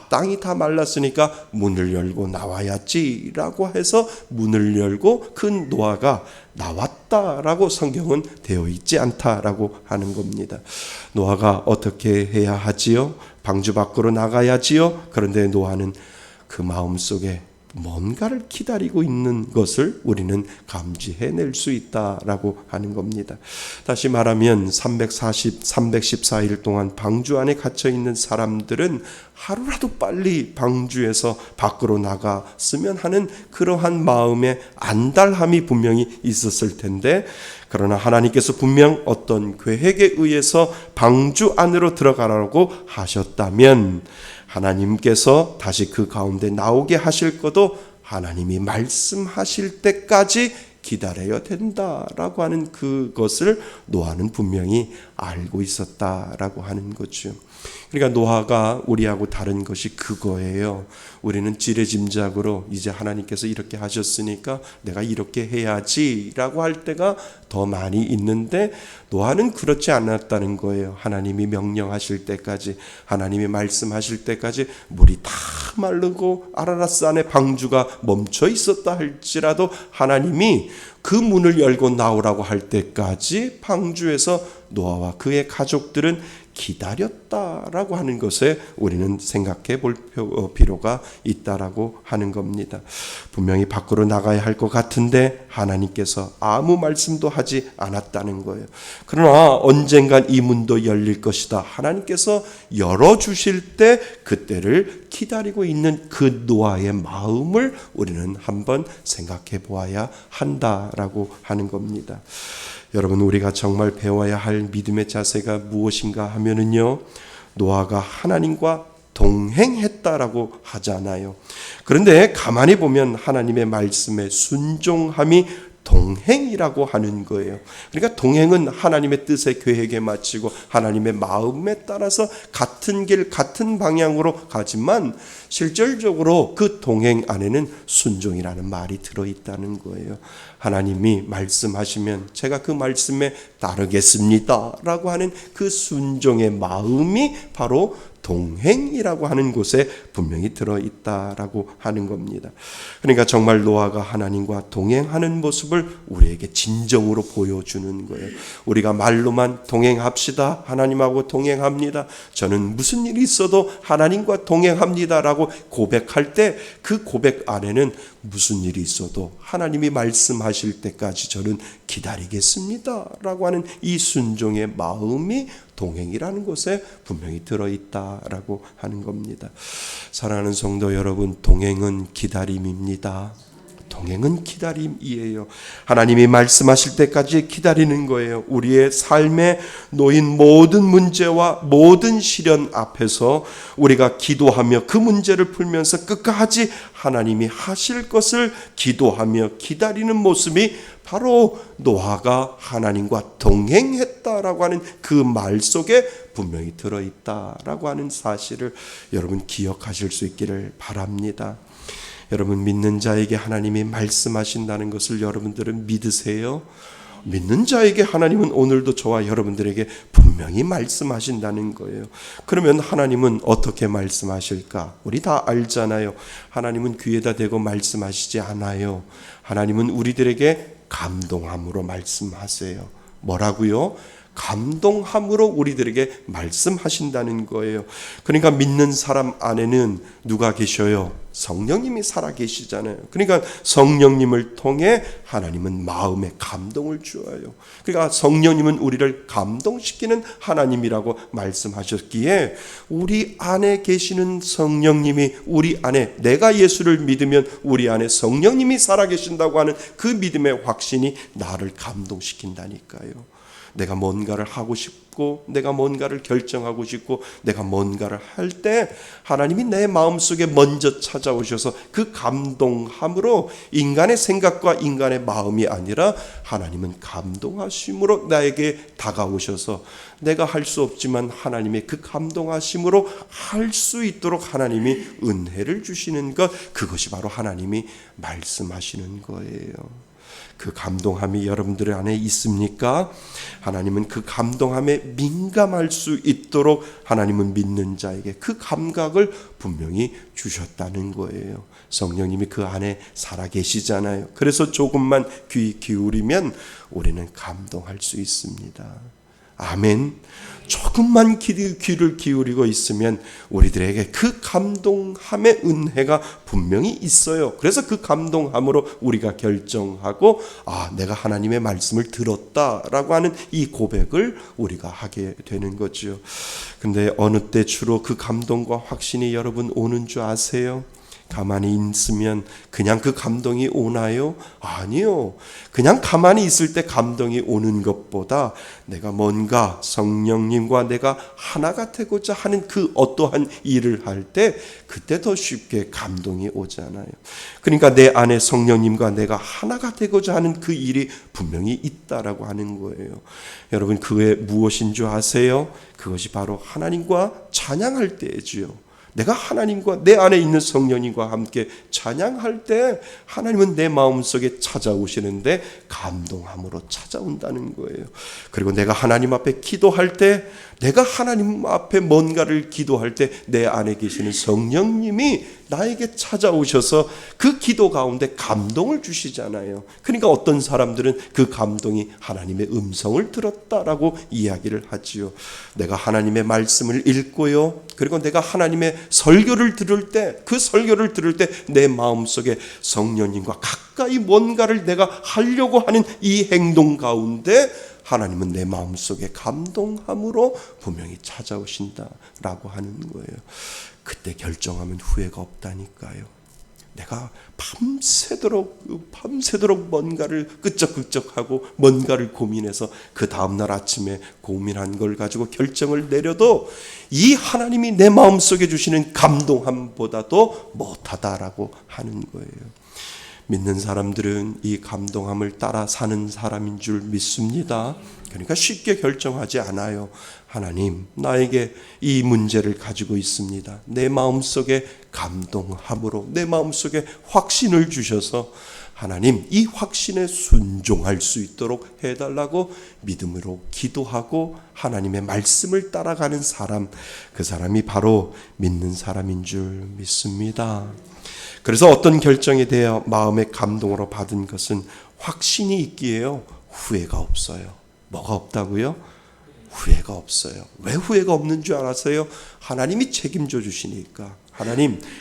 땅이 다 말랐으니까 문을 열고 나와야지라고 해서 문을 열고 큰 노아가 나왔다라고 성경은 되어 있지 않다라고 하는 겁니다. 노아가 어떻게 해야 하지요? 방주 밖으로 나가야지요. 그런데 노아는 그 마음속에 뭔가를 기다리고 있는 것을 우리는 감지해낼 수 있다라고 하는 겁니다. 다시 말하면 314일 동안 방주 안에 갇혀 있는 사람들은 하루라도 빨리 방주에서 밖으로 나갔으면 하는 그러한 마음의 안달함이 분명히 있었을 텐데, 그러나 하나님께서 분명 어떤 계획에 의해서 방주 안으로 들어가라고 하셨다면 하나님께서 다시 그 가운데 나오게 하실 것도 하나님이 말씀하실 때까지 기다려야 된다라고 하는 그것을 노아는 분명히 알고 있었다라고 하는 거죠. 그러니까 노아가 우리하고 다른 것이 그거예요. 우리는 지레짐작으로 이제 하나님께서 이렇게 하셨으니까 내가 이렇게 해야지라고 할 때가 더 많이 있는데, 노아는 그렇지 않았다는 거예요. 하나님이 명령하실 때까지, 하나님이 말씀하실 때까지 물이 다 마르고 아라라스 안에 방주가 멈춰 있었다 할지라도 하나님이 그 문을 열고 나오라고 할 때까지 방주에서 노아와 그의 가족들은 기다렸다라고 하는 것에 우리는 생각해 볼 필요가 있다라고 하는 겁니다. 분명히 밖으로 나가야 할 것 같은데 하나님께서 아무 말씀도 하지 않았다는 거예요. 그러나 언젠간 이 문도 열릴 것이다. 하나님께서 열어주실 때 그때를 기다리고 있는 그 노아의 마음을 우리는 한번 생각해 보아야 한다라고 하는 겁니다. 여러분, 우리가 정말 배워야 할 믿음의 자세가 무엇인가 하면은요, 노아가 하나님과 동행했다라고 하잖아요. 그런데 가만히 보면 하나님의 말씀에 순종함이 동행이라고 하는 거예요. 그러니까 동행은 하나님의 뜻에 계획에 맞추고 하나님의 마음에 따라서 같은 길 같은 방향으로 가지만 실질적으로 그 동행 안에는 순종이라는 말이 들어있다는 거예요. 하나님이 말씀하시면 제가 그 말씀에 따르겠습니다 라고 하는 그 순종의 마음이 바로 동행이라고 하는 곳에 분명히 들어있다라고 하는 겁니다. 그러니까 정말 노아가 하나님과 동행하는 모습을 우리에게 진정으로 보여주는 거예요. 우리가 말로만 동행합시다, 하나님하고 동행합니다, 저는 무슨 일이 있어도 하나님과 동행합니다라고 고백할 때 그 고백 안에는 무슨 일이 있어도 하나님이 말씀하실 때까지 저는 기다리겠습니다 라고 하는 이 순종의 마음이 동행이라는 곳에 분명히 들어있다라고 하는 겁니다. 사랑하는 성도 여러분, 동행은 기다림입니다. 동행은 기다림이에요. 하나님이 말씀하실 때까지 기다리는 거예요. 우리의 삶에 놓인 모든 문제와 모든 시련 앞에서 우리가 기도하며 그 문제를 풀면서 끝까지 하나님이 하실 것을 기도하며 기다리는 모습이 바로 노아가 하나님과 동행했다라고 하는 그 말 속에 분명히 들어있다라고 하는 사실을 여러분 기억하실 수 있기를 바랍니다. 여러분, 믿는 자에게 하나님이 말씀하신다는 것을 여러분들은 믿으세요? 믿는 자에게 하나님은 오늘도 저와 여러분들에게 분명히 말씀하신다는 거예요. 그러면 하나님은 어떻게 말씀하실까? 우리 다 알잖아요. 하나님은 귀에다 대고 말씀하시지 않아요. 하나님은 우리들에게 감동함으로 말씀하세요. 뭐라고요? 감동함으로 우리들에게 말씀하신다는 거예요. 그러니까 믿는 사람 안에는 누가 계셔요? 성령님이 살아계시잖아요. 그러니까 성령님을 통해 하나님은 마음에 감동을 주어요. 그러니까 성령님은 우리를 감동시키는 하나님이라고 말씀하셨기에 우리 안에 계시는 성령님이 우리 안에, 내가 예수를 믿으면 우리 안에 성령님이 살아계신다고 하는 그 믿음의 확신이 나를 감동시킨다니까요. 내가 뭔가를 하고 싶고 내가 뭔가를 결정하고 싶고 내가 뭔가를 할 때 하나님이 내 마음속에 먼저 찾아오셔서 그 감동함으로 인간의 생각과 인간의 마음이 아니라 하나님은 감동하심으로 나에게 다가오셔서 내가 할 수 없지만 하나님의 그 감동하심으로 할 수 있도록 하나님이 은혜를 주시는 것, 그것이 바로 하나님이 말씀하시는 거예요. 그 감동함이 여러분들 안에 있습니까? 하나님은 그 감동함에 민감할 수 있도록 하나님은 믿는 자에게 그 감각을 분명히 주셨다는 거예요. 성령님이 그 안에 살아계시잖아요. 그래서 조금만 귀 기울이면 우리는 감동할 수 있습니다. 아멘. 조금만 귀를 기울이고 있으면 우리들에게 그 감동함의 은혜가 분명히 있어요. 그래서 그 감동함으로 우리가 결정하고 내가 하나님의 말씀을 들었다라고 하는 이 고백을 우리가 하게 되는 거죠. 근데 어느 때 주로 그 감동과 확신이 여러분 오는 줄 아세요? 가만히 있으면 그냥 그 감동이 오나요? 아니요. 그냥 가만히 있을 때 감동이 오는 것보다 내가 뭔가 성령님과 내가 하나가 되고자 하는 그 어떠한 일을 할 때 그때 더 쉽게 감동이 오잖아요. 그러니까 내 안에 성령님과 내가 하나가 되고자 하는 그 일이 분명히 있다라고 하는 거예요. 여러분 그게 무엇인 줄 아세요? 그것이 바로 하나님과 찬양할 때지요. 내가 하나님과 내 안에 있는 성령님과 함께 찬양할 때 하나님은 내 마음속에 찾아오시는데 감동함으로 찾아온다는 거예요. 그리고 내가 하나님 앞에 기도할 때 내가 하나님 앞에 뭔가를 기도할 때 내 안에 계시는 성령님이 나에게 찾아오셔서 그 기도 가운데 감동을 주시잖아요. 그러니까 어떤 사람들은 그 감동이 하나님의 음성을 들었다라고 이야기를 하지요. 내가 하나님의 말씀을 읽고요. 그리고 내가 하나님의 설교를 들을 때 그 설교를 들을 때 내 마음속에 성령님과 가까이 뭔가를 내가 하려고 하는 이 행동 가운데 하나님은 내 마음속에 감동함으로 분명히 찾아오신다라고 하는 거예요. 그때 결정하면 후회가 없다니까요. 내가 밤새도록 뭔가를 끄적끄적하고 뭔가를 고민해서 그 다음날 아침에 고민한 걸 가지고 결정을 내려도 이 하나님이 내 마음속에 주시는 감동함보다도 못하다라고 하는 거예요. 믿는 사람들은 이 감동함을 따라 사는 사람인 줄 믿습니다. 그러니까 쉽게 결정하지 않아요. 하나님, 나에게 이 문제를 가지고 있습니다. 내 마음속에 감동함으로 내 마음속에 확신을 주셔서 하나님, 이 확신에 순종할 수 있도록 해달라고 믿음으로 기도하고 하나님의 말씀을 따라가는 사람, 그 사람이 바로 믿는 사람인 줄 믿습니다. 그래서 어떤 결정에 대해 마음의 감동으로 받은 것은 확신이 있기에요. 후회가 없어요. 뭐가 없다고요? 후회가 없어요. 왜 후회가 없는 줄 알았어요? 하나님이 책임져 주시니까.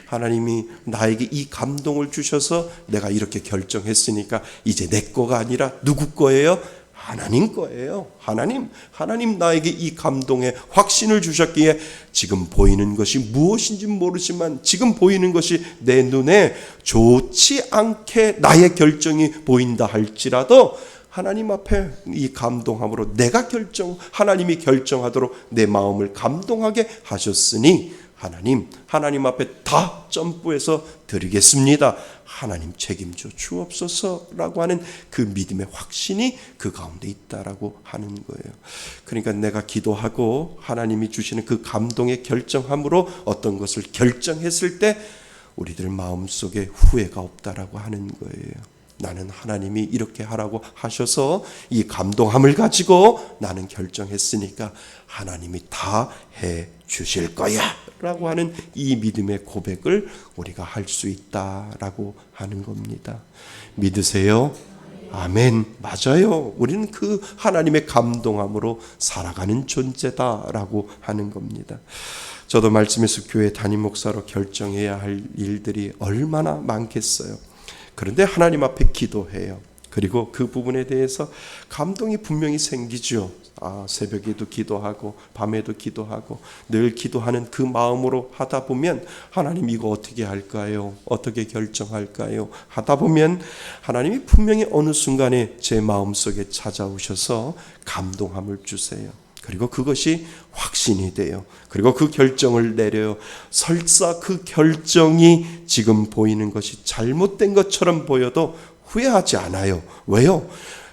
하나님이 나에게 이 감동을 주셔서 내가 이렇게 결정했으니까 이제 내 거가 아니라 누구 거예요? 하나님 거예요. 하나님 나에게 이 감동의 확신을 주셨기에 지금 보이는 것이 무엇인지 모르지만 지금 보이는 것이 내 눈에 좋지 않게 나의 결정이 보인다 할지라도 하나님 앞에 이 감동함으로 하나님이 결정하도록 내 마음을 감동하게 하셨으니 하나님 앞에 다 점프해서 드리겠습니다. 하나님 책임져 주옵소서라고 하는 그 믿음의 확신이 그 가운데 있다라고 하는 거예요. 그러니까 내가 기도하고 하나님이 주시는 그 감동의 결정함으로 어떤 것을 결정했을 때 우리들 마음속에 후회가 없다라고 하는 거예요. 나는 하나님이 이렇게 하라고 하셔서 이 감동함을 가지고 나는 결정했으니까 하나님이 다 해 주실 거야 라고 하는 이 믿음의 고백을 우리가 할 수 있다라고 하는 겁니다. 믿으세요? 아멘. 맞아요. 우리는 그 하나님의 감동함으로 살아가는 존재다라고 하는 겁니다. 저도 말씀에서 교회 담임 목사로 결정해야 할 일들이 얼마나 많겠어요. 그런데 하나님 앞에 기도해요. 그리고 그 부분에 대해서 감동이 분명히 생기죠. 새벽에도 기도하고 밤에도 기도하고 늘 기도하는 그 마음으로 하다 보면 하나님 이거 어떻게 할까요? 어떻게 결정할까요? 하다 보면 하나님이 분명히 어느 순간에 제 마음속에 찾아오셔서 감동함을 주세요. 그리고 그것이 확신이 돼요. 그리고 그 결정을 내려요. 설사 그 결정이 지금 보이는 것이 잘못된 것처럼 보여도 후회하지 않아요. 왜요?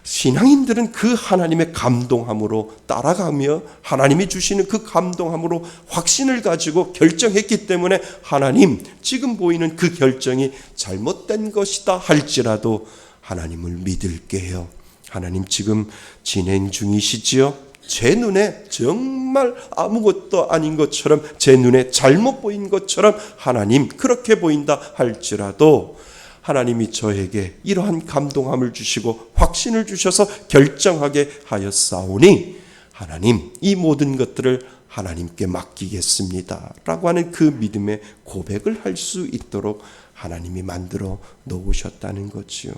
신앙인들은 그 하나님의 감동함으로 따라가며 하나님이 주시는 그 감동함으로 확신을 가지고 결정했기 때문에 하나님 지금 보이는 그 결정이 잘못된 것이다 할지라도 하나님을 믿을게요. 하나님 지금 진행 중이시지요? 제 눈에 정말 아무것도 아닌 것처럼, 제 눈에 잘못 보인 것처럼 하나님 그렇게 보인다 할지라도 하나님이 저에게 이러한 감동함을 주시고 확신을 주셔서 결정하게 하였사오니 하나님 이 모든 것들을 하나님께 맡기겠습니다 라고 하는 그 믿음의 고백을 할 수 있도록 하나님이 만들어 놓으셨다는 거지요.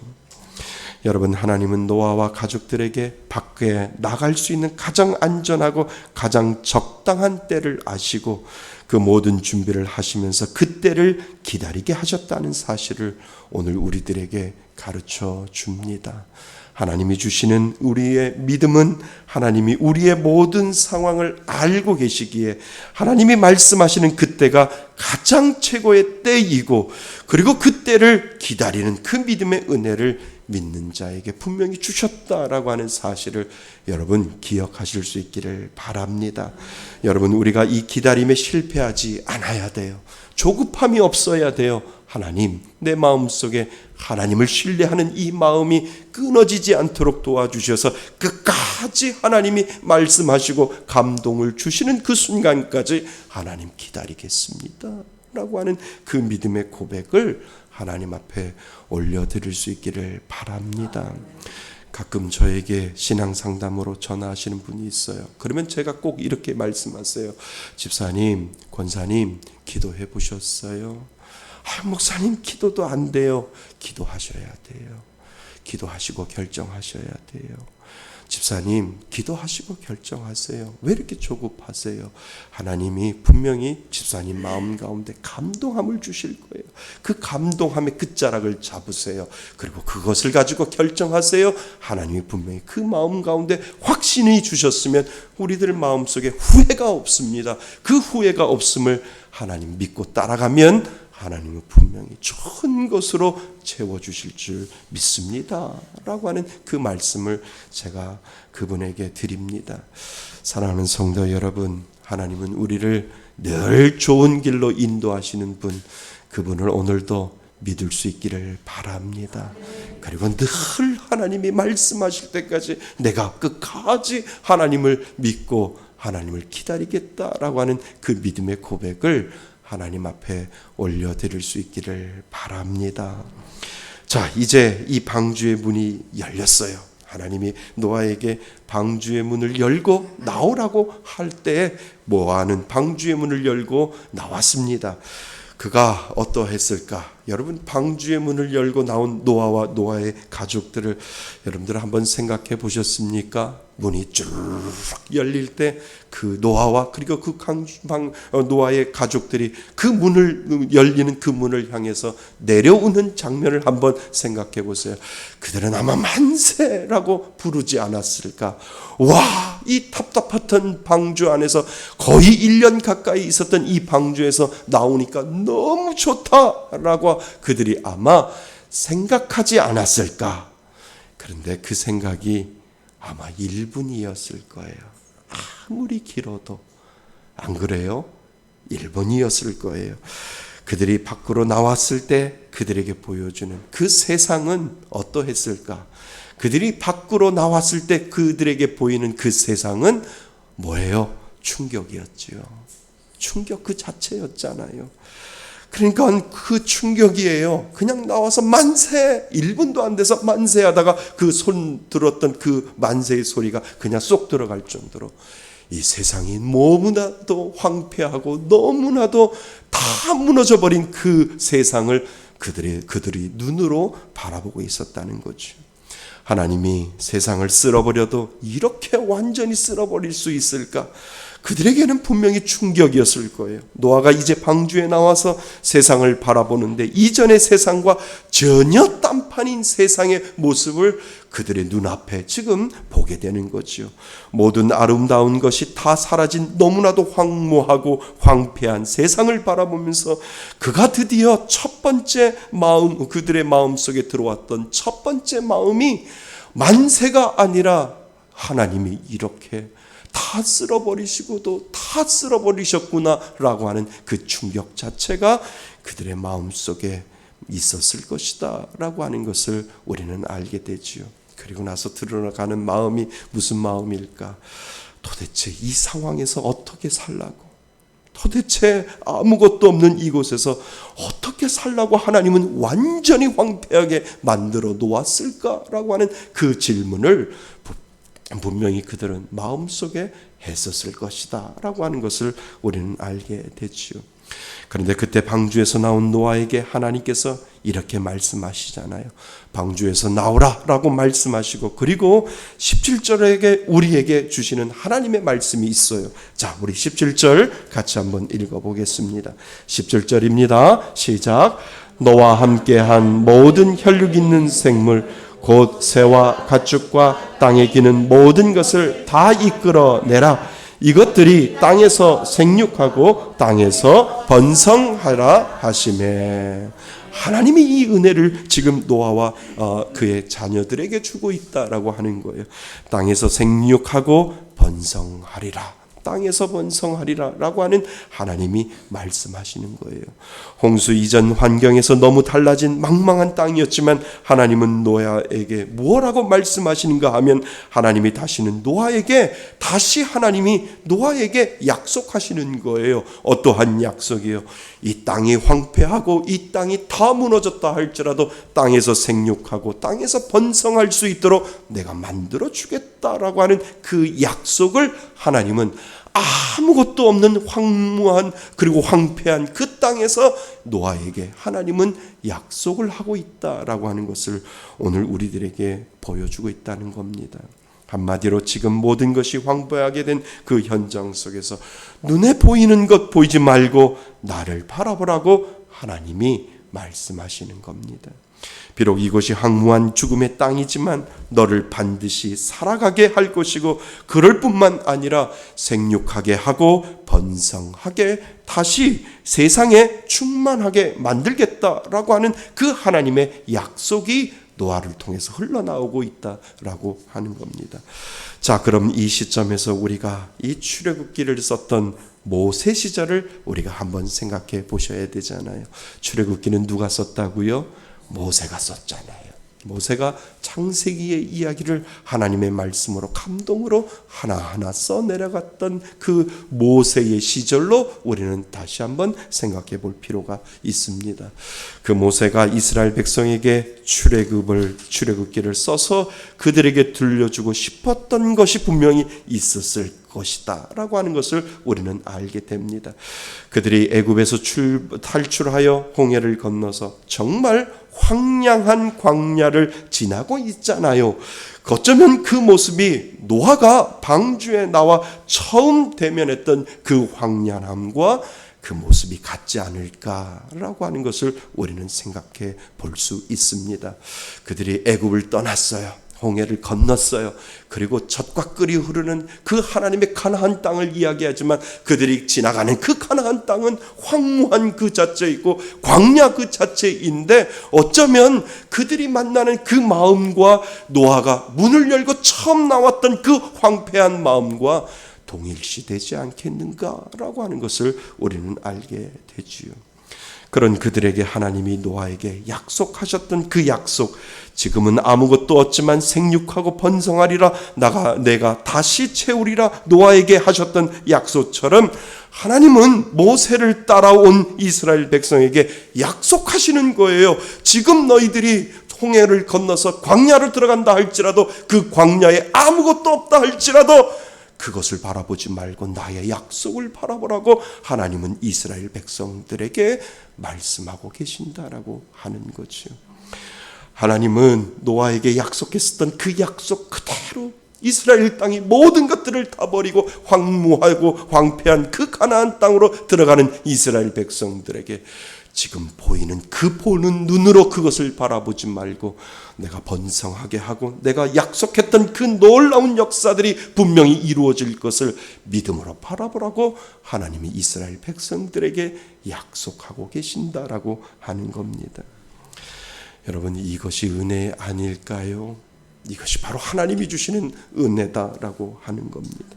여러분, 하나님은 노아와 가족들에게 밖에 나갈 수 있는 가장 안전하고 가장 적당한 때를 아시고 그 모든 준비를 하시면서 그 때를 기다리게 하셨다는 사실을 오늘 우리들에게 가르쳐 줍니다. 하나님이 주시는 우리의 믿음은 하나님이 우리의 모든 상황을 알고 계시기에 하나님이 말씀하시는 그때가 가장 최고의 때이고, 그리고 그 때를 기다리는 그 믿음의 은혜를 믿는 자에게 분명히 주셨다라고 하는 사실을 여러분 기억하실 수 있기를 바랍니다. 여러분, 우리가 이 기다림에 실패하지 않아야 돼요. 조급함이 없어야 돼요. 하나님, 내 마음속에 하나님을 신뢰하는 이 마음이 끊어지지 않도록 도와주셔서 끝까지 하나님이 말씀하시고 감동을 주시는 그 순간까지 하나님 기다리겠습니다 라고 하는 그 믿음의 고백을 하나님 앞에 올려드릴 수 있기를 바랍니다. 가끔 저에게 신앙 상담으로 전화하시는 분이 있어요. 그러면 제가 꼭 이렇게 말씀하세요. 집사님, 권사님, 기도해 보셨어요? 목사님, 기도도 안 돼요. 기도하셔야 돼요. 기도하시고 결정하셔야 돼요. 집사님, 기도하시고 결정하세요. 왜 이렇게 조급하세요? 하나님이 분명히 집사님 마음 가운데 감동함을 주실 거예요. 그 감동함의 끝자락을 잡으세요. 그리고 그것을 가지고 결정하세요. 하나님이 분명히 그 마음 가운데 확신이 주셨으면 우리들 마음속에 후회가 없습니다. 그 후회가 없음을 하나님 믿고 따라가면 하나님은 분명히 좋은 것으로 채워주실 줄 믿습니다 라고 하는 그 말씀을 제가 그분에게 드립니다. 사랑하는 성도 여러분, 하나님은 우리를 늘 좋은 길로 인도하시는 분, 그분을 오늘도 믿을 수 있기를 바랍니다. 그리고 늘 하나님이 말씀하실 때까지 내가 끝까지 하나님을 믿고 하나님을 기다리겠다라고 하는 그 믿음의 고백을 하나님 앞에 올려드릴 수 있기를 바랍니다. 자, 이제 이 방주의 문이 열렸어요. 하나님이 노아에게 방주의 문을 열고 나오라고 할 때 노아는 방주의 문을 열고 나왔습니다. 그가 어떠했을까? 여러분, 방주의 문을 열고 나온 노아와 노아의 가족들을 여러분들 한번 생각해 보셨습니까? 문이 쭉 열릴 때 그 노아와 그리고 그 노아의 가족들이 그 문을 열리는 그 문을 향해서 내려오는 장면을 한번 생각해 보세요. 그들은 아마 만세라고 부르지 않았을까? 와, 이 답답했던 방주 안에서 거의 1년 가까이 있었던 이 방주에서 나오니까 너무 좋다라고 그들이 아마 생각하지 않았을까? 그런데 그 생각이 아마 1분이었을 거예요. 아무리 길어도. 안 그래요? 1분이었을 거예요. 그들이 밖으로 나왔을 때 그들에게 보여주는 그 세상은 어떠했을까? 그들이 밖으로 나왔을 때 그들에게 보이는 그 세상은 뭐예요? 충격이었지요. 충격 그 자체였잖아요. 그러니까 그 충격이에요. 그냥 나와서 만세, 1분도 안 돼서 만세하다가 그 손 들었던 그 만세의 소리가 그냥 쏙 들어갈 정도로 이 세상이 너무나도 황폐하고 너무나도 다 무너져버린 그 세상을 그들이 눈으로 바라보고 있었다는 거죠. 하나님이 세상을 쓸어버려도 이렇게 완전히 쓸어버릴 수 있을까? 그들에게는 분명히 충격이었을 거예요. 노아가 이제 방주에 나와서 세상을 바라보는데 이전의 세상과 전혀 딴판인 세상의 모습을 그들의 눈앞에 지금 보게 되는 거죠. 모든 아름다운 것이 다 사라진 너무나도 황무하고 황폐한 세상을 바라보면서 그가 드디어 첫 번째 마음, 그들의 마음속에 들어왔던 첫 번째 마음이 만세가 아니라 하나님이 이렇게 다 쓸어버리시고도 다 쓸어버리셨구나라고 하는 그 충격 자체가 그들의 마음속에 있었을 것이다 라고 하는 것을 우리는 알게 되지요. 그리고 나서 드러나가는 마음이 무슨 마음일까? 도대체 이 상황에서 어떻게 살라고, 도대체 아무것도 없는 이곳에서 어떻게 살라고 하나님은 완전히 황폐하게 만들어 놓았을까라고 하는 그 질문을 분명히 그들은 마음속에 했었을 것이다 라고 하는 것을 우리는 알게 되지요. 그런데 그때 방주에서 나온 노아에게 하나님께서 이렇게 말씀하시잖아요. 방주에서 나오라 라고 말씀하시고, 그리고 17절에 우리에게 주시는 하나님의 말씀이 있어요. 자, 우리 17절 같이 한번 읽어보겠습니다. 17절입니다. 시작. 너와 함께한 모든 혈육 있는 생물 곧 새와 가축과 땅에 기는 모든 것을 다 이끌어내라. 이것들이 땅에서 생육하고 땅에서 번성하라 하시매. 하나님이 이 은혜를 지금 노아와 그의 자녀들에게 주고 있다라고 하는 거예요. 땅에서 생육하고 번성하리라. 땅에서 번성하리라 라고 하는 하나님이 말씀하시는 거예요. 홍수 이전 환경에서 너무 달라진 망망한 땅이었지만 하나님은 노아에게 뭐라고 말씀하시는가 하면, 하나님이 다시는 노아에게 약속하시는 거예요. 어떠한 약속이에요? 이 땅이 황폐하고 이 땅이 다 무너졌다 할지라도 땅에서 생육하고 땅에서 번성할 수 있도록 내가 만들어 주겠다라고 하는 그 약속을 하나님은 아무것도 없는 황무한 그리고 황폐한 그 땅에서 노아에게 하나님은 약속을 하고 있다라고 하는 것을 오늘 우리들에게 보여주고 있다는 겁니다. 한마디로 지금 모든 것이 황폐하게 된 그 현장 속에서 눈에 보이는 것 보이지 말고 나를 바라보라고 하나님이 말씀하시는 겁니다. 비록 이곳이 황무한 죽음의 땅이지만 너를 반드시 살아가게 할 것이고, 그럴 뿐만 아니라 생육하게 하고 번성하게 다시 세상에 충만하게 만들겠다라고 하는 그 하나님의 약속이 노아를 통해서 흘러나오고 있다라고 하는 겁니다. 자, 그럼 이 시점에서 우리가 이 출애굽기를 썼던 모세 시절을 우리가 한번 생각해 보셔야 되잖아요. 출애굽기는 누가 썼다고요? 모세가 썼잖아요. 모세가 창세기의 이야기를 하나님의 말씀으로 감동으로 하나하나 써내려갔던 그 모세의 시절로 우리는 다시 한번 생각해 볼 필요가 있습니다. 그 모세가 이스라엘 백성에게 출애굽기를 써서 그들에게 들려주고 싶었던 것이 분명히 있었을 것이다 라고 하는 것을 우리는 알게 됩니다. 그들이 애굽에서 탈출하여 홍해를 건너서 정말 황량한 광야를 지나고 있잖아요. 어쩌면 그 모습이 노아가 방주에 나와 처음 대면했던 그 황량함과 그 모습이 같지 않을까라고 하는 것을 우리는 생각해 볼 수 있습니다. 그들이 애굽을 떠났어요. 홍해를 건넜어요. 그리고 젖과 꿀이 흐르는 그 하나님의 가나안 땅을 이야기하지만 그들이 지나가는 그 가나안 땅은 황무한 그 자체이고 광야 그 자체인데, 어쩌면 그들이 만나는 그 마음과 노아가 문을 열고 처음 나왔던 그 황폐한 마음과 동일시되지 않겠는가라고 하는 것을 우리는 알게 되지요. 그런 그들에게 하나님이 노아에게 약속하셨던 그 약속, 지금은 아무것도 없지만 생육하고 번성하리라, 내가 다시 채우리라 노아에게 하셨던 약속처럼 하나님은 모세를 따라온 이스라엘 백성에게 약속하시는 거예요. 지금 너희들이 홍해를 건너서 광야를 들어간다 할지라도, 그 광야에 아무것도 없다 할지라도 그것을 바라보지 말고 나의 약속을 바라보라고 하나님은 이스라엘 백성들에게 말씀하고 계신다라고 하는 거죠. 하나님은 노아에게 약속했었던 그 약속 그대로 이스라엘 땅이 모든 것들을 다 버리고 황무하고 황폐한 그 가나안 땅으로 들어가는 이스라엘 백성들에게 지금 보이는 눈으로 그것을 바라보지 말고 내가 번성하게 하고 내가 약속했던 그 놀라운 역사들이 분명히 이루어질 것을 믿음으로 바라보라고 하나님이 이스라엘 백성들에게 약속하고 계신다라고 하는 겁니다. 여러분, 이것이 은혜 아닐까요? 이것이 바로 하나님이 주시는 은혜다라고 하는 겁니다.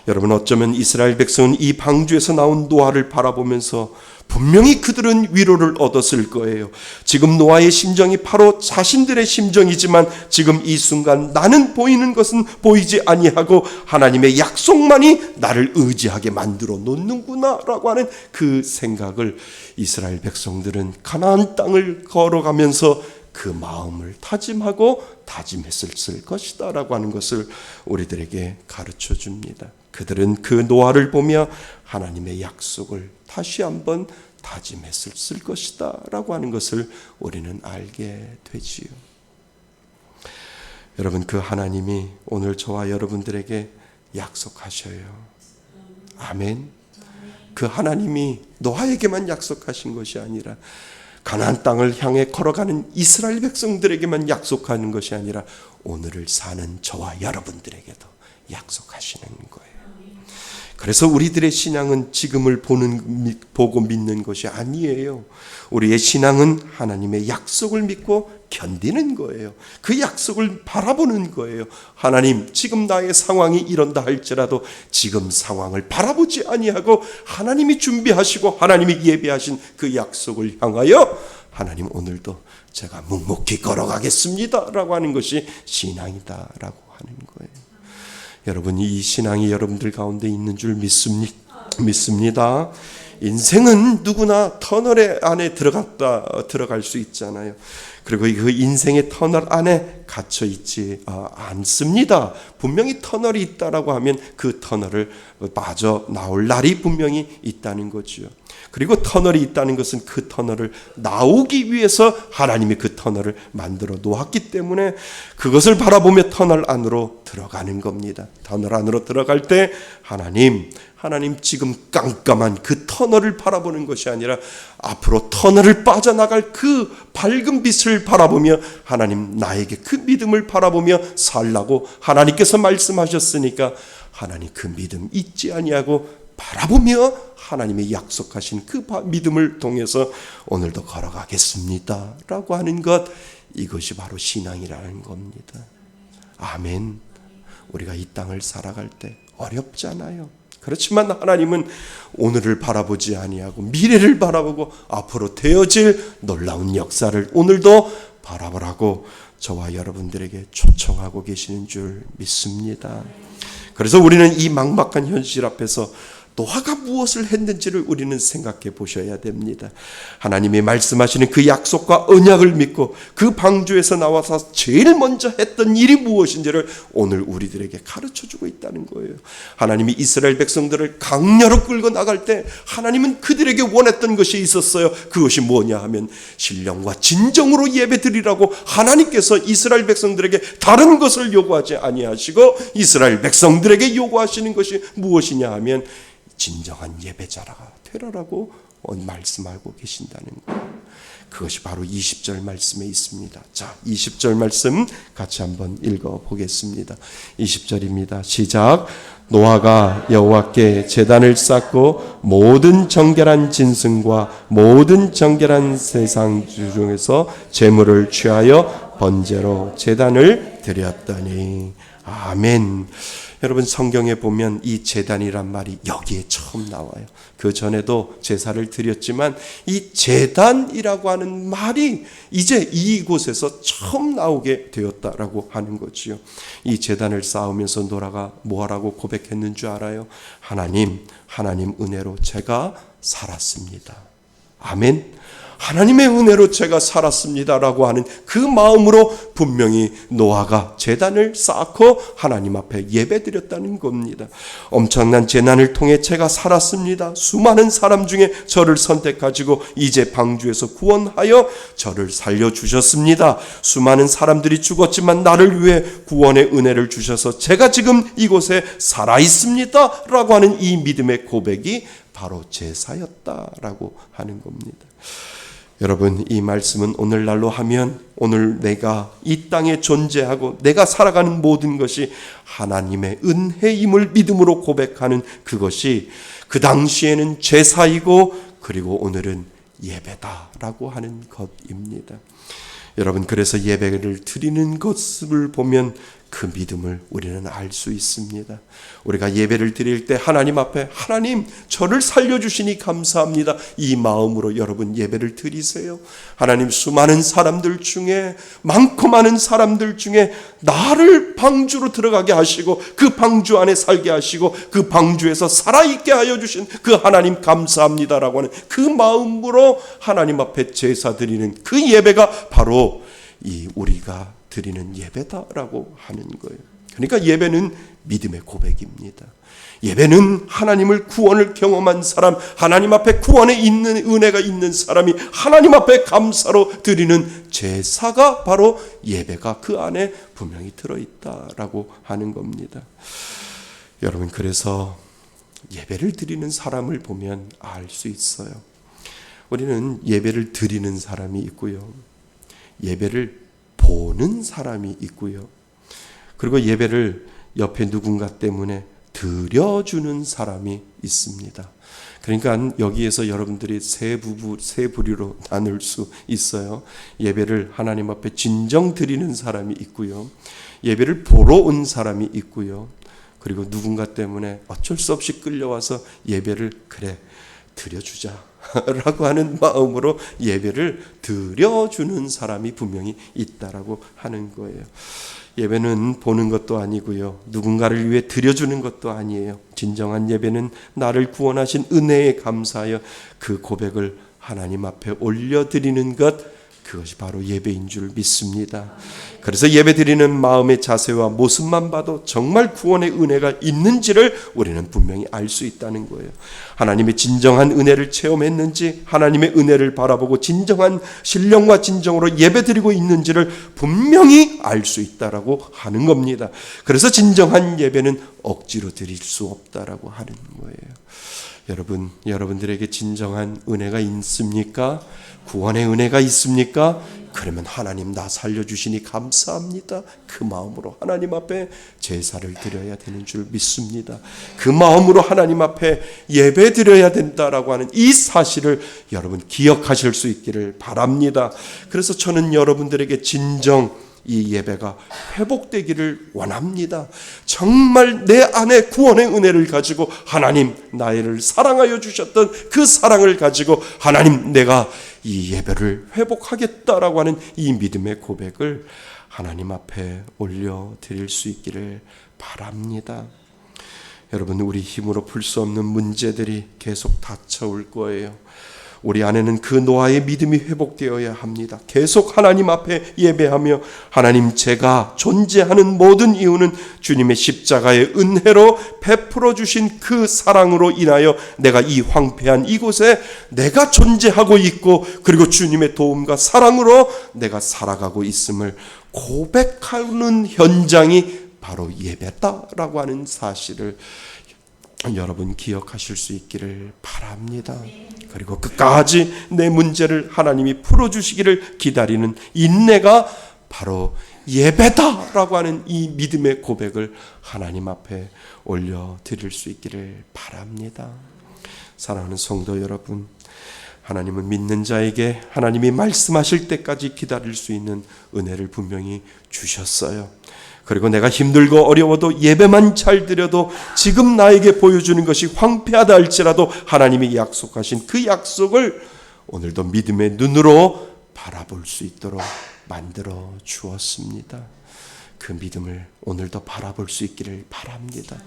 여러분, 어쩌면 이스라엘 백성은 이 방주에서 나온 노아를 바라보면서 분명히 그들은 위로를 얻었을 거예요. 지금 노아의 심정이 바로 자신들의 심정이지만 지금 이 순간 나는 보이는 것은 보이지 아니하고 하나님의 약속만이 나를 의지하게 만들어 놓는구나라고 하는 그 생각을 이스라엘 백성들은 가나안 땅을 걸어가면서 그 마음을 다짐했을 것이다 라고 하는 것을 우리들에게 가르쳐 줍니다. 그들은 그 노아를 보며 하나님의 약속을 다시 한번 다짐했을 것이다 라고 하는 것을 우리는 알게 되지요. 여러분, 그 하나님이 오늘 저와 여러분들에게 약속하셔요. 아멘. 그 하나님이 노아에게만 약속하신 것이 아니라 가나안 땅을 향해 걸어가는 이스라엘 백성들에게만 약속하는 것이 아니라 오늘을 사는 저와 여러분들에게도 약속하시는 거예요. 그래서 우리들의 신앙은 지금을 보고 믿는 것이 아니에요. 우리의 신앙은 하나님의 약속을 믿고 견디는 거예요. 그 약속을 바라보는 거예요. 하나님, 지금 나의 상황이 이런다 할지라도 지금 상황을 바라보지 아니하고 하나님이 준비하시고 하나님이 예비하신 그 약속을 향하여 하나님, 오늘도 제가 묵묵히 걸어가겠습니다 라고 하는 것이 신앙이다 라고 하는 거예요. 여러분, 이 신앙이 여러분들 가운데 있는 줄 믿습니다. 인생은 누구나 터널 안에 들어갈 수 있잖아요. 그리고 그 인생의 터널 안에 갇혀 있지 않습니다. 분명히 터널이 있다라고 하면 그 터널을 빠져 나올 날이 분명히 있다는 거죠. 그리고 터널이 있다는 것은 그 터널을 나오기 위해서 하나님이 그 터널을 만들어 놓았기 때문에 그것을 바라보며 터널 안으로 들어가는 겁니다. 터널 안으로 들어갈 때 하나님 지금 깜깜한 그 터널을 바라보는 것이 아니라 앞으로 터널을 빠져나갈 그 밝은 빛을 바라보며 하나님, 나에게 그 믿음을 바라보며 살라고 하나님께서 말씀하셨으니까 하나님, 그 믿음 잊지 아니하고 바라보며 하나님의 약속하신 그 믿음을 통해서 오늘도 걸어가겠습니다 라고 하는 것, 이것이 바로 신앙이라는 겁니다. 아멘. 우리가 이 땅을 살아갈 때 어렵잖아요. 그렇지만 하나님은 오늘을 바라보지 아니하고 미래를 바라보고 앞으로 되어질 놀라운 역사를 오늘도 바라보라고 저와 여러분들에게 초청하고 계시는 줄 믿습니다. 그래서 우리는 이 막막한 현실 앞에서 노아가 무엇을 했는지를 우리는 생각해 보셔야 됩니다. 하나님이 말씀하시는 그 약속과 언약을 믿고 그 방주에서 나와서 제일 먼저 했던 일이 무엇인지를 오늘 우리들에게 가르쳐주고 있다는 거예요. 하나님이 이스라엘 백성들을 강야로 끌고 나갈 때 하나님은 그들에게 원했던 것이 있었어요. 그것이 뭐냐 하면 신령과 진정으로 예배드리라고 하나님께서 이스라엘 백성들에게 다른 것을 요구하지 아니하시고 이스라엘 백성들에게 요구하시는 것이 무엇이냐 하면 진정한 예배자가 되라라고 말씀하고 계신다는 거예요. 그것이 바로 20절 말씀에 있습니다. 자, 20절 말씀 같이 한번 읽어보겠습니다. 20절입니다. 시작. 노아가 여호와께 제단을 쌓고 모든 정결한 짐승과 모든 정결한 세상 중에서 제물을 취하여 번제로 제단을 드렸더니. 아멘. 여러분, 성경에 보면 이 제단이란 말이 여기에 처음 나와요. 그 전에도 제사를 드렸지만 이 제단이라고 하는 말이 이제 이곳에서 처음 나오게 되었다라고 하는 거지요. 이 제단을 쌓으면서 노아가 뭐라고 고백했는 줄 알아요? 하나님 은혜로 제가 살았습니다. 아멘. 하나님의 은혜로 제가 살았습니다라고 하는 그 마음으로 분명히 노아가 제단을 쌓고 하나님 앞에 예배드렸다는 겁니다. 엄청난 재난을 통해 제가 살았습니다. 수많은 사람 중에 저를 선택하시고 이제 방주에서 구원하여 저를 살려주셨습니다. 수많은 사람들이 죽었지만 나를 위해 구원의 은혜를 주셔서 제가 지금 이곳에 살아있습니다 라고 하는 이 믿음의 고백이 바로 제사였다라고 하는 겁니다. 여러분, 이 말씀은 오늘날로 하면 오늘 내가 이 땅에 존재하고 내가 살아가는 모든 것이 하나님의 은혜임을 믿음으로 고백하는 그것이 그 당시에는 제사이고 그리고 오늘은 예배다라고 하는 것입니다. 여러분, 그래서 예배를 드리는 것을 보면 그 믿음을 우리는 알 수 있습니다. 우리가 예배를 드릴 때 하나님 앞에 하나님 저를 살려주시니 감사합니다. 이 마음으로 여러분 예배를 드리세요. 하나님 수많은 사람들 중에 많고 많은 사람들 중에 나를 방주로 들어가게 하시고 그 방주 안에 살게 하시고 그 방주에서 살아있게 하여 주신 그 하나님 감사합니다라고 하는 그 마음으로 하나님 앞에 제사 드리는 그 예배가 바로 이 우리가 드리는 예배다라고 하는 거예요. 그러니까 예배는 믿음의 고백입니다. 예배는 하나님을 구원을 경험한 사람, 하나님 앞에 구원에 있는 은혜가 있는 사람이 하나님 앞에 감사로 드리는 제사가 바로 예배가 그 안에 분명히 들어있다라고 하는 겁니다. 여러분, 그래서 예배를 드리는 사람을 보면 알 수 있어요. 우리는 예배를 드리는 사람이 있고요, 예배를 보는 사람이 있고요, 그리고 예배를 옆에 누군가 때문에 드려주는 사람이 있습니다. 그러니까 여기에서 여러분들이 세 부류로 나눌 수 있어요. 예배를 하나님 앞에 진정 드리는 사람이 있고요, 예배를 보러 온 사람이 있고요, 그리고 누군가 때문에 어쩔 수 없이 끌려와서 예배를 그래 드려주자 라고 하는 마음으로 예배를 드려주는 사람이 분명히 있다라고 하는 거예요. 예배는 보는 것도 아니고요, 누군가를 위해 드려주는 것도 아니에요. 진정한 예배는 나를 구원하신 은혜에 감사하여 그 고백을 하나님 앞에 올려드리는 것, 그것이 바로 예배인 줄 믿습니다. 그래서 예배드리는 마음의 자세와 모습만 봐도 정말 구원의 은혜가 있는지를 우리는 분명히 알 수 있다는 거예요. 하나님의 진정한 은혜를 체험했는지, 하나님의 은혜를 바라보고 진정한 신령과 진정으로 예배드리고 있는지를 분명히 알 수 있다라고 하는 겁니다. 그래서 진정한 예배는 억지로 드릴 수 없다라고 하는 거예요. 여러분들에게 진정한 은혜가 있습니까? 구원의 은혜가 있습니까? 그러면 하나님 나 살려주시니 감사합니다. 그 마음으로 하나님 앞에 제사를 드려야 되는 줄 믿습니다. 그 마음으로 하나님 앞에 예배 드려야 된다라고 하는 이 사실을 여러분 기억하실 수 있기를 바랍니다. 그래서 저는 여러분들에게 진정 이 예배가 회복되기를 원합니다. 정말 내 안에 구원의 은혜를 가지고 하나님 나를 사랑하여 주셨던 그 사랑을 가지고 하나님 내가 이 예배를 회복하겠다라고 하는 이 믿음의 고백을 하나님 앞에 올려드릴 수 있기를 바랍니다. 여러분, 우리 힘으로 풀 수 없는 문제들이 계속 닥쳐올 거예요. 우리 안에는 그 노아의 믿음이 회복되어야 합니다. 계속 하나님 앞에 예배하며 하나님 제가 존재하는 모든 이유는 주님의 십자가의 은혜로 베풀어 주신 그 사랑으로 인하여 내가 이 황폐한 이곳에 내가 존재하고 있고 그리고 주님의 도움과 사랑으로 내가 살아가고 있음을 고백하는 현장이 바로 예배다라고 하는 사실을 여러분 기억하실 수 있기를 바랍니다. 그리고 끝까지 내 문제를 하나님이 풀어주시기를 기다리는 인내가 바로 예배다라고 하는 이 믿음의 고백을 하나님 앞에 올려드릴 수 있기를 바랍니다. 사랑하는 성도 여러분, 하나님은 믿는 자에게 하나님이 말씀하실 때까지 기다릴 수 있는 은혜를 분명히 주셨어요. 그리고 내가 힘들고 어려워도 예배만 잘 드려도 지금 나에게 보여주는 것이 황폐하다 할지라도 하나님이 약속하신 그 약속을 오늘도 믿음의 눈으로 바라볼 수 있도록 만들어 주었습니다. 그 믿음을 오늘도 바라볼 수 있기를 바랍니다.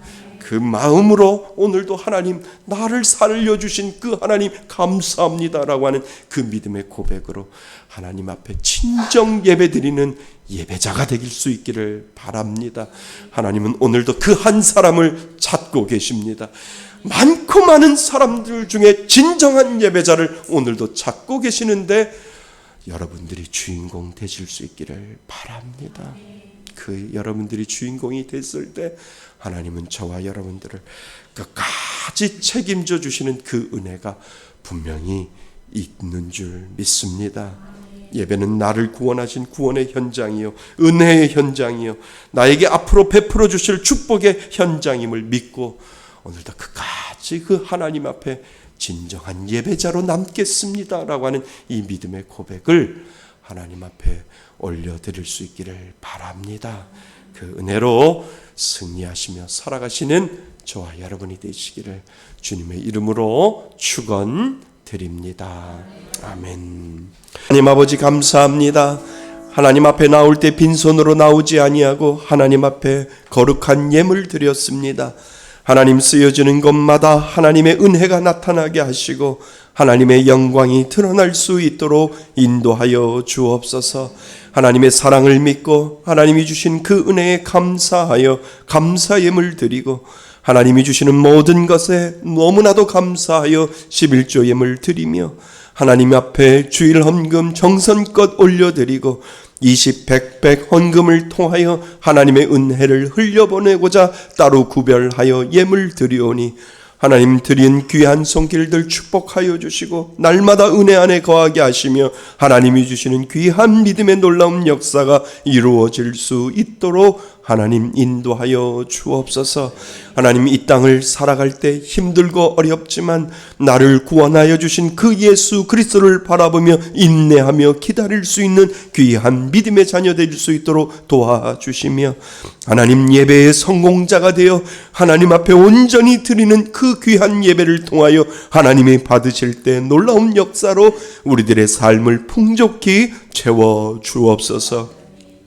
그 마음으로 오늘도 하나님 나를 살려주신 그 하나님 감사합니다라고 하는 그 믿음의 고백으로 하나님 앞에 친정 예배드리는 예배자가 되길 수 있기를 바랍니다. 하나님은 오늘도 그 한 사람을 찾고 계십니다. 많고 많은 사람들 중에 진정한 예배자를 오늘도 찾고 계시는데 여러분들이 주인공 되실 수 있기를 바랍니다. 그 여러분들이 주인공이 됐을 때 하나님은 저와 여러분들을 끝까지 책임져 주시는 그 은혜가 분명히 있는 줄 믿습니다. 예배는 나를 구원하신 구원의 현장이요, 은혜의 현장이요, 나에게 앞으로 베풀어 주실 축복의 현장임을 믿고 오늘도 끝까지 그 하나님 앞에 진정한 예배자로 남겠습니다라고 하는 이 믿음의 고백을 하나님 앞에 올려드릴 수 있기를 바랍니다. 그 은혜로 승리하시며 살아가시는 저와 여러분이 되시기를 주님의 이름으로 축원드립니다. 아멘. 하나님 아버지 감사합니다. 하나님 앞에 나올 때 빈손으로 나오지 아니하고 하나님 앞에 거룩한 예물 드렸습니다. 하나님 쓰여지는 것마다 하나님의 은혜가 나타나게 하시고 하나님의 영광이 드러날 수 있도록 인도하여 주옵소서. 하나님의 사랑을 믿고 하나님이 주신 그 은혜에 감사하여 감사 예물 드리고 하나님이 주시는 모든 것에 너무나도 감사하여 11조 예물 드리며 하나님 앞에 주일 헌금 정성껏 올려드리고 20, 100 헌금을 통하여 하나님의 은혜를 흘려보내고자 따로 구별하여 예물 드리오니 하나님 드린 귀한 손길들 축복하여 주시고 날마다 은혜 안에 거하게 하시며 하나님이 주시는 귀한 믿음의 놀라운 역사가 이루어질 수 있도록 하나님 인도하여 주옵소서. 하나님 이 땅을 살아갈 때 힘들고 어렵지만 나를 구원하여 주신 그 예수 그리스도를 바라보며 인내하며 기다릴 수 있는 귀한 믿음의 자녀 될 수 있도록 도와주시며 하나님 예배의 성공자가 되어 하나님 앞에 온전히 드리는 그 귀한 예배를 통하여 하나님이 받으실 때 놀라운 역사로 우리들의 삶을 풍족히 채워 주옵소서.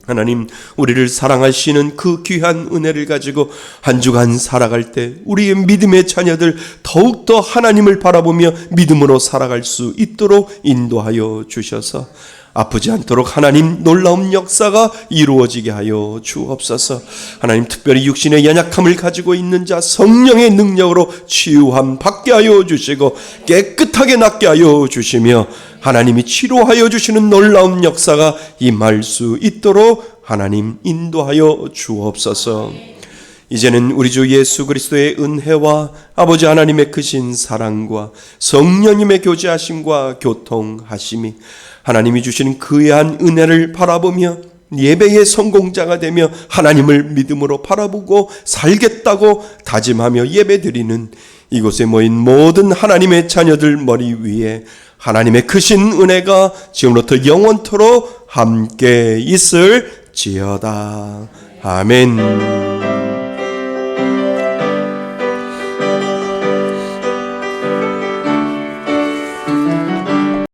하나님 우리를 사랑하시는 그 귀한 은혜를 가지고 한 주간 살아갈 때 우리의 믿음의 자녀들 더욱더 하나님을 바라보며 믿음으로 살아갈 수 있도록 인도하여 주셔서 아프지 않도록 하나님 놀라운 역사가 이루어지게 하여 주옵소서. 하나님 특별히 육신의 연약함을 가지고 있는 자 성령의 능력으로 치유함 받게 하여 주시고 깨끗하게 낫게 하여 주시며 하나님이 치료하여 주시는 놀라운 역사가 임할 수 있도록 하나님 인도하여 주옵소서. 이제는 우리 주 예수 그리스도의 은혜와 아버지 하나님의 크신 사랑과 성령님의 교제하심과 교통하심이 하나님이 주시는 그의한 은혜를 바라보며 예배의 성공자가 되며 하나님을 믿음으로 바라보고 살겠다고 다짐하며 예배드리는 이곳에 모인 모든 하나님의 자녀들 머리 위에 하나님의 크신 은혜가 지금부터 영원토록 함께 있을지어다. 아멘.